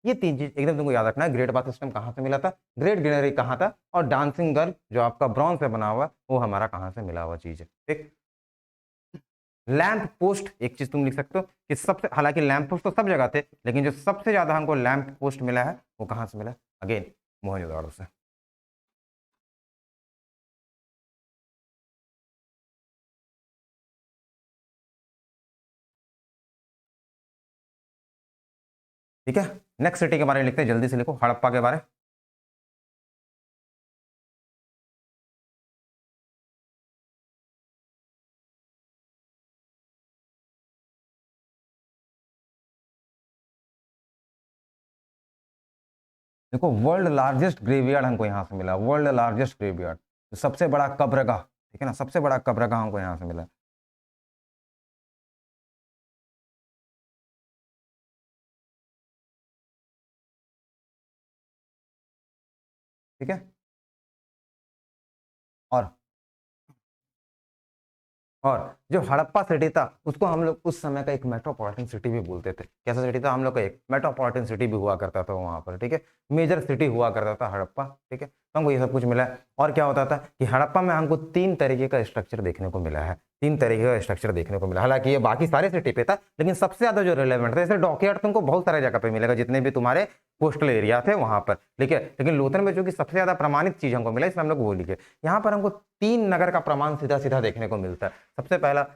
ये तीन चीज एकदम तुमको याद रखना है। ग्रेट बाथ सिस्टम कहाँ से मिला था, ग्रेट ग्रेनरी कहाँ था, और डांसिंग गर्ल जो आपका ब्रॉन्ज से बना हुआ वो हमारा कहाँ से मिला हुआ चीज है, ठीक। लैंप पोस्ट एक चीज तुम लिख सकते हो कि सबसे, हालांकि लैंप पोस्ट तो सब जगह थे लेकिन जो सबसे ज्यादा हमको लैंप पोस्ट मिला है वो कहाँ से मिला? अगेन मोहनजोदड़ो से। ठीक है, नेक्स्ट सिटी के बारे में लिखते हैं, जल्दी से लिखो हड़प्पा के बारे। देखो वर्ल्ड लार्जेस्ट ग्रेवयार्ड हमको यहाँ से मिला, वर्ल्ड लार्जेस्ट ग्रेवयार्ड, तो सबसे बड़ा कब्रगाह, ठीक है ना, सबसे बड़ा कब्रगाह हमको यहाँ से मिला। ठीक है, और जो हड़प्पा सिटी था उसको हम लोग उस समय का एक मेट्रोपॉलिटन सिटी भी बोलते थे। कैसा सिटी था? हम लोग का एक मेट्रोपॉलिटन सिटी भी हुआ करता था वहां पर, ठीक है। मेजर सिटी हुआ करता था हड़प्पा, ठीक है। तो हमको ये सब कुछ मिला है। और क्या होता था कि हड़प्पा में हमको तीन तरीके का स्ट्रक्चर देखने को मिला है, तीन तरीके का स्ट्रक्चर देखने को मिला। हालांकि ये बाकी सारे सिटी पे था लेकिन सबसे ज्यादा जो रिलेवेंट था, जैसे डॉकयार्ड तुमको बहुत सारे जगह पे मिलेगा जितने भी तुम्हारे कोस्टल एरिया थे वहां पर, ठीक है। लेकिन लोथल में जो कि सबसे ज्यादा प्रमाणित चीज हमको मिला इसलिए हम लोग वो लिखे। यहाँ पर हमको तीन नगर का प्रमाण सीधा सीधा देखने को मिलता है। सबसे पहला,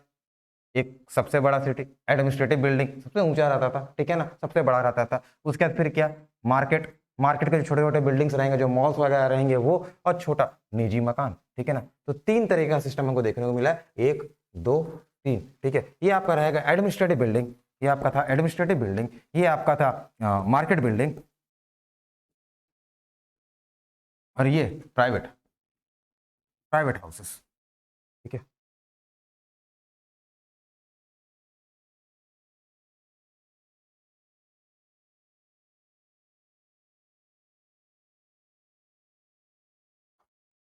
एक सबसे बड़ा सिटी एडमिनिस्ट्रेटिव बिल्डिंग सबसे ऊंचा रहता था, ठीक है ना, सबसे बड़ा रहता था। उसके बाद फिर क्या? मार्केट, मार्केट के जो छोटे छोटे बिल्डिंग्स रहेंगे, जो मॉल्स वगैरह रहेंगे वो, और छोटा निजी मकान, ठीक है ना। तो तीन तरीके का सिस्टम हमको देखने को मिला है, एक दो तीन, ठीक है। ये आपका रहेगा एडमिनिस्ट्रेटिव बिल्डिंग, ये आपका था एडमिनिस्ट्रेटिव बिल्डिंग, ये आपका था मार्केट बिल्डिंग, और ये प्राइवेट, प्राइवेट हाउसेस, ठीक है।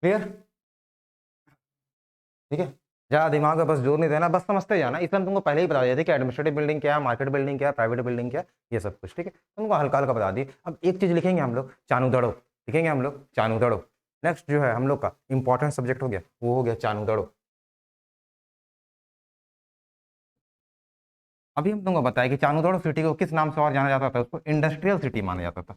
क्लियर? ठीक है, ज्यादा दिमाग में बस जोर नहीं देना, बस समझते जाना। इसमें हम तुमको पहले ही बता दिया था कि एडमिनिस्ट्रेटिव बिल्डिंग क्या है, मार्केट बिल्डिंग क्या है, प्राइवेट बिल्डिंग क्या है, ये सब कुछ, ठीक है। तुमको हल्का हल्का बता दी। अब एक चीज लिखेंगे हम लोग, चानूदड़ो, लिखेंगे हम लोग चानूदड़ो। नेक्स्ट जो है हम लोग का इंपॉर्टेंट सब्जेक्ट हो गया, वो हो गया चानूदड़ो। अभी हम तुमको बताया कि चानूदड़ो सिटी को किस नाम से और जाना जाता था? उसको इंडस्ट्रियल सिटी माना जाता था।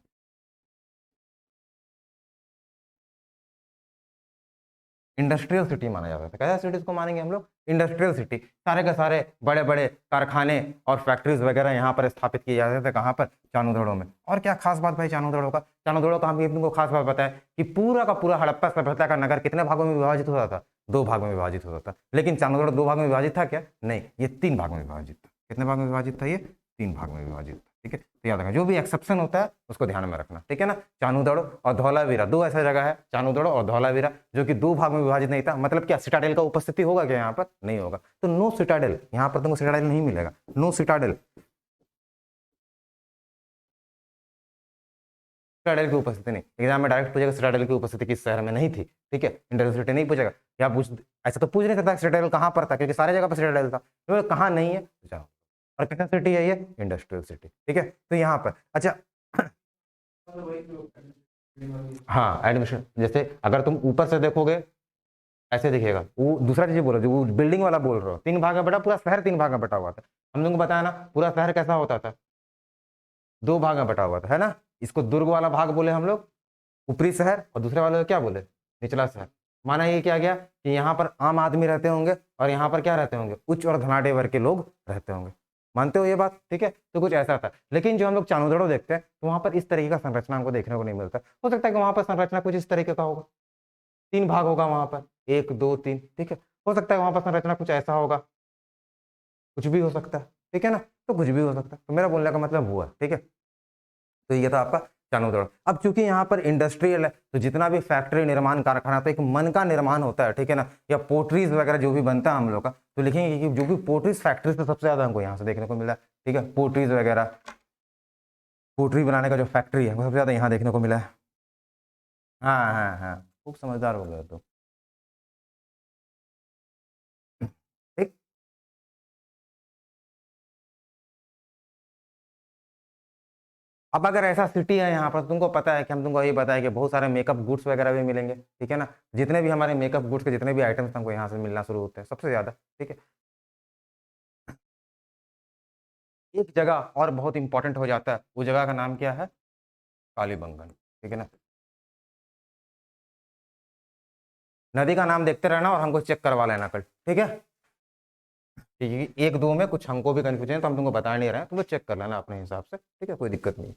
इंडस्ट्रियल सिटी माना जाता था। कैसा सिटी इसको मानेंगे हम लोग? Industrial city. सारे के सारे बड़े बड़े कारखाने और फैक्ट्रीज वगैरह यहाँ पर स्थापित किए जाते थे। कहाँ पर? चानूदड़ो में। और क्या खास बात भाई चानूदड़ो का? चानूदड़ो का हम तुमको खास बात बताया कि पूरा का पूरा हड़प्पा सभ्यता का नगर कितने भागों में विभाजित होता था? 2 भागों में विभाजित होता था। लेकिन चानूदड़ो 2 भाग में विभाजित था क्या? नहीं, ये 3 भाग में विभाजित था। कितने भाग में विभाजित था? ये 3 भाग में विभाजित था। ठीक है, तो याद रखना, जो भी एक्सेप्शन होता है उसको ध्यान में रखना। ठीक है ना? चानूदड़ो और धौलावीरा 2 ऐसा जगह है, चानूदड़ो और धौलावीरा, जो कि 2 भाग में विभाजित नहीं था। मतलब क्या सिटाडेल का उपस्थिति होगा क्या यहाँ पर? नहीं होगा। तो नो सिटाडेल, यहाँ पर तुमको सिटाडेल नहीं मिलेगा। नो सिटाडेल, सिटाडेल की उपस्थिति नहीं। एग्जाम में डायरेक्ट पूछेगा सिटाडेल की उपस्थिति किस शहर में नहीं थी। ठीक है, इंडस्ट्रियल सिटी नहीं पूछेगा। या पूछ ऐसा तो पूछ नहीं सकता सिटाडेल कहाँ पर था, क्योंकि सारे जगह पर सिटाडेल था। तो कहाँ नहीं है जाओ। और कितना सिटी है ये? Industrial city. ठीक है, तो यहाँ पर अच्छा हाँ एडमिशन, जैसे अगर तुम ऊपर से देखोगे ऐसे दिखेगा। वो दूसरा चीज बोल रहे हो, बिल्डिंग वाला बोल रहे हो। 3 भाग में बटा, पूरा शहर 3 भाग में बटा हुआ था। हम लोगों को बताया ना पूरा शहर कैसा होता था? 2 भाग में बटा हुआ था, है ना? इसको दुर्ग वाला भाग बोले हम लोग, ऊपरी शहर, और दूसरे वाले को क्या बोले? निचला शहर। माना ये क्या गया कि यहाँ पर आम आदमी रहते होंगे और यहाँ पर क्या रहते होंगे? उच्च और धनाढ़ वर्ग के लोग रहते होंगे। मानते हो ये बात? ठीक है, तो कुछ ऐसा था। लेकिन जो हम लोग चानूदड़ो देखते हैं तो वहां पर इस तरीके का संरचना हमको देखने को नहीं मिलता। हो सकता है कि वहां पर संरचना कुछ इस तरीके का होगा। 3 भाग होगा वहां पर, 1 2 3। ठीक है, हो सकता है वहां पर संरचना कुछ ऐसा होगा, कुछ भी हो सकता है। ठीक है ना? तो कुछ भी हो सकता है। तो मेरा बोलने का मतलब हुआ। ठीक है, तो ये था आपका चानूदड़ो। अब चूंकि यहाँ पर इंडस्ट्रियल है तो जितना भी फैक्ट्री निर्माण कारखाना, तो एक मन का निर्माण होता है। ठीक है ना? या पोट्रीज वगैरह जो भी बनता है हम लोग का, तो लिखेंगे कि जो भी पोट्रीज फैक्ट्रीज तो सबसे ज्यादा हमको यहाँ से देखने को मिला है। ठीक है, पोट्रीज वगैरह, पोट्री बनाने का जो फैक्ट्री है वो सबसे ज्यादा यहाँ देखने को मिला है। हाँ हाँ हाँ, खूब समझदार हो गए तो। ठीक, अब अगर ऐसा सिटी है यहाँ पर, तुमको पता है कि हम तुमको ये बताया कि बहुत सारे मेकअप गुड्स वगैरह भी मिलेंगे। ठीक है ना? जितने भी हमारे मेकअप गुड्स के जितने भी आइटम्स हमको यहाँ से मिलना शुरू होते हैं सबसे ज्यादा। ठीक है, एक जगह और बहुत इंपॉर्टेंट हो जाता है, वो जगह का नाम क्या है? कालीबंगन। ठीक है ना? नदी का नाम देखते रहना और हमको चेक करवा लेना कल। ठीक है, क्योंकि 1 2 में कुछ हमको भी कंफ्यूजन है तो हम तुमको बता नहीं रहे हैं, तुम लोग चेक कर लेना अपने हिसाब से। ठीक है, कोई दिक्कत नहीं।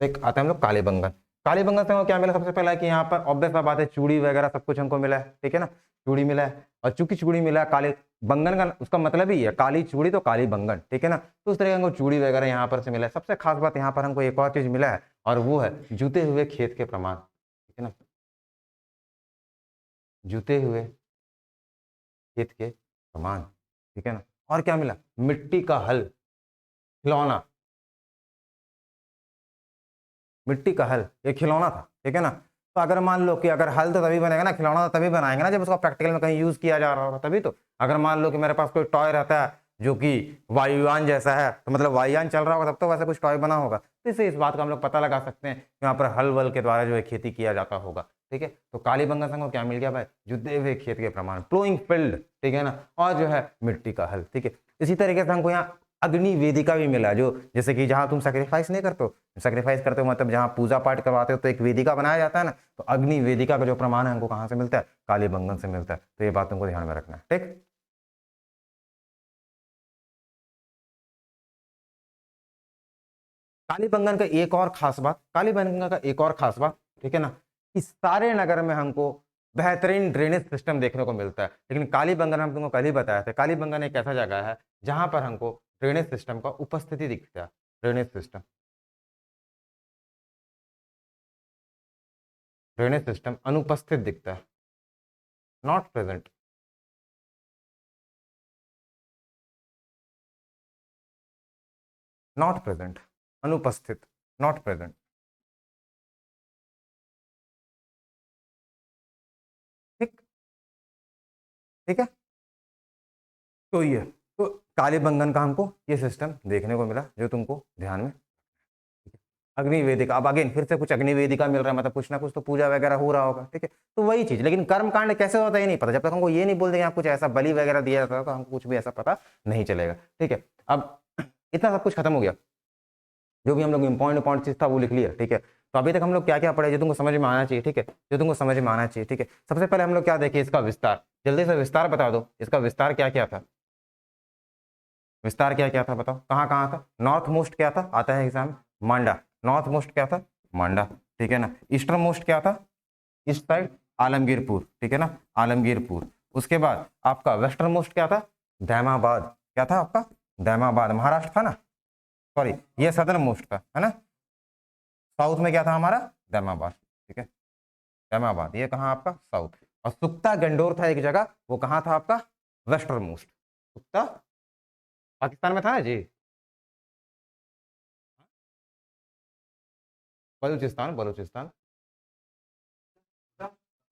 एक आता है हम लोग कालीबंगन। कालीबंगन से हमको क्या मिला? सबसे पहला है कि यहाँ पर ऑब्वियस सा बात है, चूड़ी वगैरह सब कुछ हमको मिला है। ठीक है ना? चूड़ी मिला है, और चूंकि चूड़ी मिला है, काली बंगन का उसका मतलब ही है काली चूड़ी तो काली बंगन। ठीक है ना? तो उस तरह हमको चूड़ी वगैरह यहाँ पर से मिला है। सबसे खास बात यहाँ पर हमको एक और चीज मिला है, और वो है जूते हुए खेत के प्रमाण। ठीक है ना? जूते हुए खेत के प्रमाण। ठीक है ना? और क्या मिला? मिट्टी का हल, खिलौना। मिट्टी का हल ये खिलौना था। ठीक है ना? तो अगर मान लो कि अगर हल तो तभी बनेगा ना, खिलौना तो तभी बनाएंगे ना जब उसका प्रैक्टिकल में कहीं यूज किया जा रहा होगा तभी तो। अगर मान लो कि मेरे पास कोई टॉय रहता है जो कि वायुयान जैसा है, तो मतलब वायुयान चल रहा होगा तब तो वैसे कुछ टॉय बना होगा। तो इससे इस बात का हम लोग पता लगा सकते हैं कि यहाँ पर हल वल के द्वारा जो है खेती किया जाता होगा। ठीक है, तो कालीबंगन संघ को क्या मिल गया भाई? जुते हुए खेत के प्रमाण, प्लोइंग फील्ड। ठीक है ना? और जो है मिट्टी का हल। ठीक है, इसी तरीके से हमको यहाँ अग्नि वेदिका भी मिला, जो जैसे कि जहां तुम सेक्रीफाइस नहीं करते हो, सेक्रीफाइस करते हो मतलब जहां पूजा पाठ करवाते हो तो एक वेदिका बनाया जाता है ना, तो अग्नि वेदिका का जो प्रमाण है हमको कहां से मिलता है? कालीबंगन से मिलता है। तो ये बात तुमको ध्यान में रखना है। ठीक, कालीबंगन का एक और खास बात, कालीबंगन का एक और खास बात, ठीक है ना, कि सारे नगर में हमको बेहतरीन ड्रेनेज सिस्टम देखने को मिलता है। लेकिन कालीबंगन हम तुमको कल ही बताया था, कालीबंगन एक ऐसा जगह है जहां पर हमको ड्रेनेज सिस्टम का उपस्थिति दिखता है। ड्रेनेज सिस्टम अनुपस्थित दिखता है, नॉट प्रेजेंट। नॉट प्रेजेंट, अनुपस्थित, नॉट प्रेजेंट। ठीक, ठीक है, तो ये तो कालीबंगन का हमको ये सिस्टम देखने को मिला जो तुमको ध्यान में। अग्नि वेदिका, अब अगेन फिर से कुछ अग्नि वेदिका मिल रहा है, मतलब कुछ ना कुछ तो पूजा वगैरह हो रहा होगा। ठीक है, तो वही चीज, लेकिन कर्म कांड कैसे होता है ये नहीं पता। जब तक हमको ये नहीं बोल देंगे आप कुछ ऐसा बलि वगैरह दिया जाता है तो हमको कुछ भी ऐसा पता नहीं चलेगा। ठीक है, अब इतना सब कुछ खत्म हो गया, जो भी हम लोग इंपॉर्टेंट चीज था वो लिख लिया। ठीक है, तो अभी तक हम लोग क्या क्या पढ़े जो तुमको समझ में आना चाहिए, ठीक है, जो तुमको समझ में आना चाहिए, ठीक है। सबसे पहले हम लोग क्या देखें, इसका विस्तार, जल्दी से विस्तार बता दो, इसका विस्तार क्या क्या था, विस्तार क्या क्या था बताओ, कहाँ कहाँ था। नॉर्थ मोस्ट क्या था, आता है एग्जाम, मांडा, नॉर्थ मोस्ट क्या था, मांडा, ठीक है ना। ईस्टर्न मोस्ट क्या था, ईस्ट साइड, आलमगीरपुर, ठीक है ना, आलमगीरपुर। उसके बाद आपका वेस्टर्न मोस्ट क्या था, दैमाबाद, क्या था आपका, दैमाबाद, महाराष्ट्र था ना, सॉरी ये सदर्न मोस्ट था, है ना। साउथ में क्या था हमारा, दैमाबाद, ठीक है, दैमाबाद, ये कहाँ आपका साउथ। और सुक्ता गंडोर था एक जगह, वो कहाँ था आपका, वेस्टर्न मोस्ट, सुक्ता पाकिस्तान में था ना जी, बलूचिस्तान, बलूचिस्तान,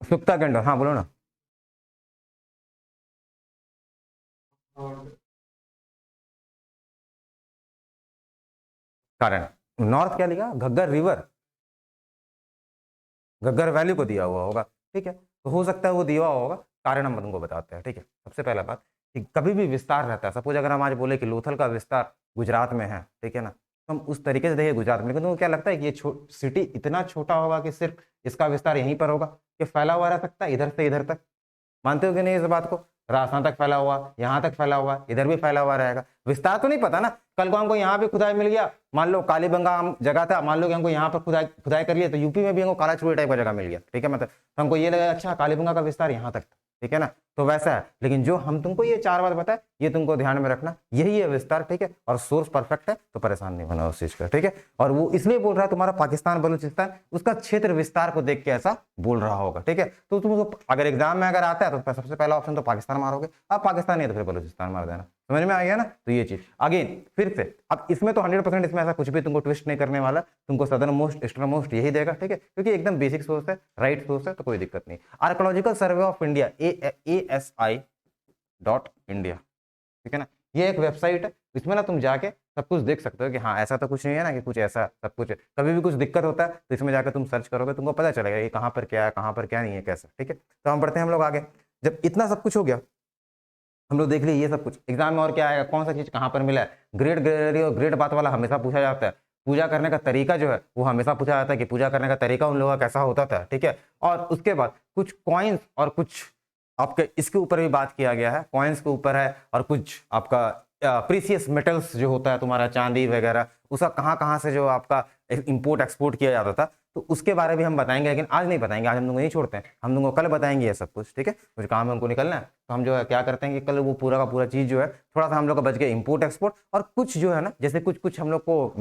सुक्ता गंडोर, हाँ बोलो ना। कारण, नॉर्थ क्या लिखा, घग्गर रिवर, घग्गर वैली को दिया हुआ होगा, ठीक है, तो हो सकता है वो दिया हुआ होगा, कारण हम तुमको बताते हैं, ठीक है। सबसे पहला बात कि कभी भी विस्तार रहता है, सपोज अगर हम आज बोले कि लोथल का विस्तार गुजरात में है, ठीक है ना, तो हम उस तरीके से देखें गुजरात में, लेकिन तुमको क्या लगता है कि ये सिटी इतना छोटा होगा कि सिर्फ इसका विस्तार यहीं पर होगा, कि फैला हुआ रह सकता है इधर से इधर तक, मानते हो कि नहीं इस बात को, राजस्थान तक फैला हुआ, यहाँ तक फैला हुआ, इधर भी फैला हुआ रहेगा, विस्तार तो नहीं पता ना, कल को हमको यहाँ पे खुदाई मिल गया, मान लो कालीबंगा हम जगह था, मान लो कि हमको यहाँ पर खुदाई खुदाई कर लिया, तो यूपी में भी हमको कालाचूड़ी टाइप का जगह मिल गया, ठीक है, मतलब तो हमको ये लगा अच्छा कालीबंगा का विस्तार यहाँ तक था, ठीक है ना, तो वैसा है। लेकिन जो हम तुमको ये चार बात बताए ये तुमको ध्यान में रखना, यही है विस्तार, ठीक है, और सोर्स परफेक्ट है तो परेशान नहीं होना उस चीज का, ठीक है। और वो इसलिए बोल रहा है तुम्हारा पाकिस्तान बलूचिस्तान, उसका क्षेत्र विस्तार को देख के ऐसा बोल रहा होगा, ठीक है। तो तुमको अगर एग्जाम में अगर आता है तो सबसे पहला ऑप्शन तो पाकिस्तान मारोगे, अब पाकिस्तान नहीं तो फिर बलूचिस्तान मार देना, समझ में आ गया ना। तो ये चीज अगेन फिर से, अब इसमें तो 100% इसमें ऐसा कुछ भी तुमको ट्विस्ट नहीं करने वाला, तुमको सदर्न मोस्ट ईस्टर्न मोस्ट यही देगा, ठीक है, क्योंकि एकदम बेसिक सोर्स है, राइट सोर्स है, तो कोई दिक्कत नहीं। Archaeological survey of India, ASI.India, ठीक है ना, ये एक वेबसाइट है, इसमें ना तुम जाके सब कुछ देख सकते हो कि हाँ ऐसा तो कुछ नहीं है ना कि कुछ ऐसा सब कुछ है, कभी भी कुछ दिक्कत होता है तो इसमें जाकर तुम सर्च करोगे, तुमको पता चलेगा ये कहाँ पर क्या है, कहाँ पर क्या नहीं है, कैसा, ठीक है। तो हम बढ़ते हैं हम लोग आगे, जब इतना सब कुछ हो गया, हम लोग देख लिए ये सब कुछ, एग्जाम में और क्या आएगा, कौन सा चीज कहाँ पर मिला है, ग्रेड ग्रेडरी और ग्रेड बात वाला हमेशा पूछा जाता है, पूजा करने का तरीका जो है वो हमेशा पूछा जाता है कि पूजा करने का तरीका उन लोगों का कैसा होता था, ठीक है। और उसके बाद कुछ कॉइन्स और कुछ आपके इसके ऊपर भी बात किया गया है, कॉइन्स के ऊपर है, और कुछ आपका प्रीसियस मेटल्स जो होता है तुम्हारा चांदी वगैरह, उसका कहाँ कहाँ से जो आपका इंपोर्ट एक्सपोर्ट किया जाता था, तो उसके बारे में हम बताएंगे, लेकिन आज नहीं बताएंगे, आज हम लोग नहीं छोड़ते हैं, हम लोगों को कल बताएंगे ये सब कुछ, ठीक है। कुछ काम है हमको निकलना है, तो हम जो है क्या करते हैं कि कल वो पूरा का पूरा चीज जो है थोड़ा सा हम लोग का बच गया इंपोर्ट एक्सपोर्ट, और कुछ जो है ना जैसे कुछ कुछ हम लोग को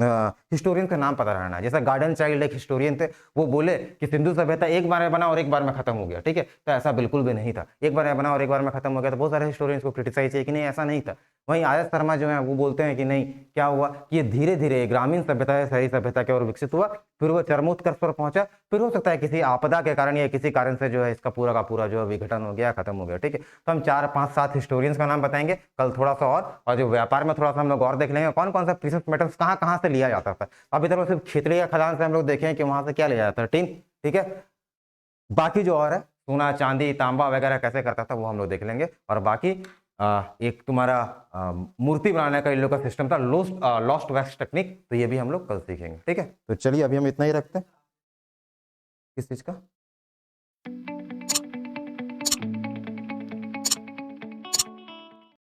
हिस्टोरियन का नाम पता रहना है, जैसा गार्डन चाइल्ड एक हिस्टोरियन थे, वो बोले कि सिंधु सभ्यता एक बार में बना और एक बार में खत्म हो गया, ठीक है, तो ऐसा बिल्कुल भी नहीं था, एक बार में बना और एक बार में खत्म हो गया, तो बहुत सारे हिस्टोरियंस को क्रिटिसाइज किया कि नहीं ऐसा नहीं था। वहीं आयत शर्मा जो है वो बोलते हैं कि नहीं, क्या हुआ कि ये धीरे धीरे ग्रामीण सभ्यता है शहरी सभ्यता की ओर विकसित हुआ, फिर वो चरमोत्कर्ष पर पहुंचा, फिर हो सकता है किसी आपदा के कारण या किसी कारण से जो है इसका पूरा का पूरा जो है विघटन हो गया, खत्म हो गया, ठीक है। तो हम 4 5 7 हिस्टोरियंस का नाम बताएंगे कल थोड़ा सा, और जो व्यापार में थोड़ा सा हम लोग और देख लेंगे कौन कौन सा प्रीशियस मेटल्स कहाँ कहाँ से लिया जाता था। अभी तक सिर्फ खेतड़ी या खदान से हम लोग देखें कि वहां से क्या लिया जाता है, टीन, ठीक है। बाकी जो और है सोना चांदी तांबा वगैरह कैसे करता था वो हम लोग देख लेंगे, और बाकी एक तुम्हारा मूर्ति बनाने का इन लोग का सिस्टम था, लॉस्ट वैक्स टेक्निक, तो ये भी हम लोग कल सीखेंगे, ठीक है। तो चलिए अभी हम इतना ही रखते हैं, किस चीज का।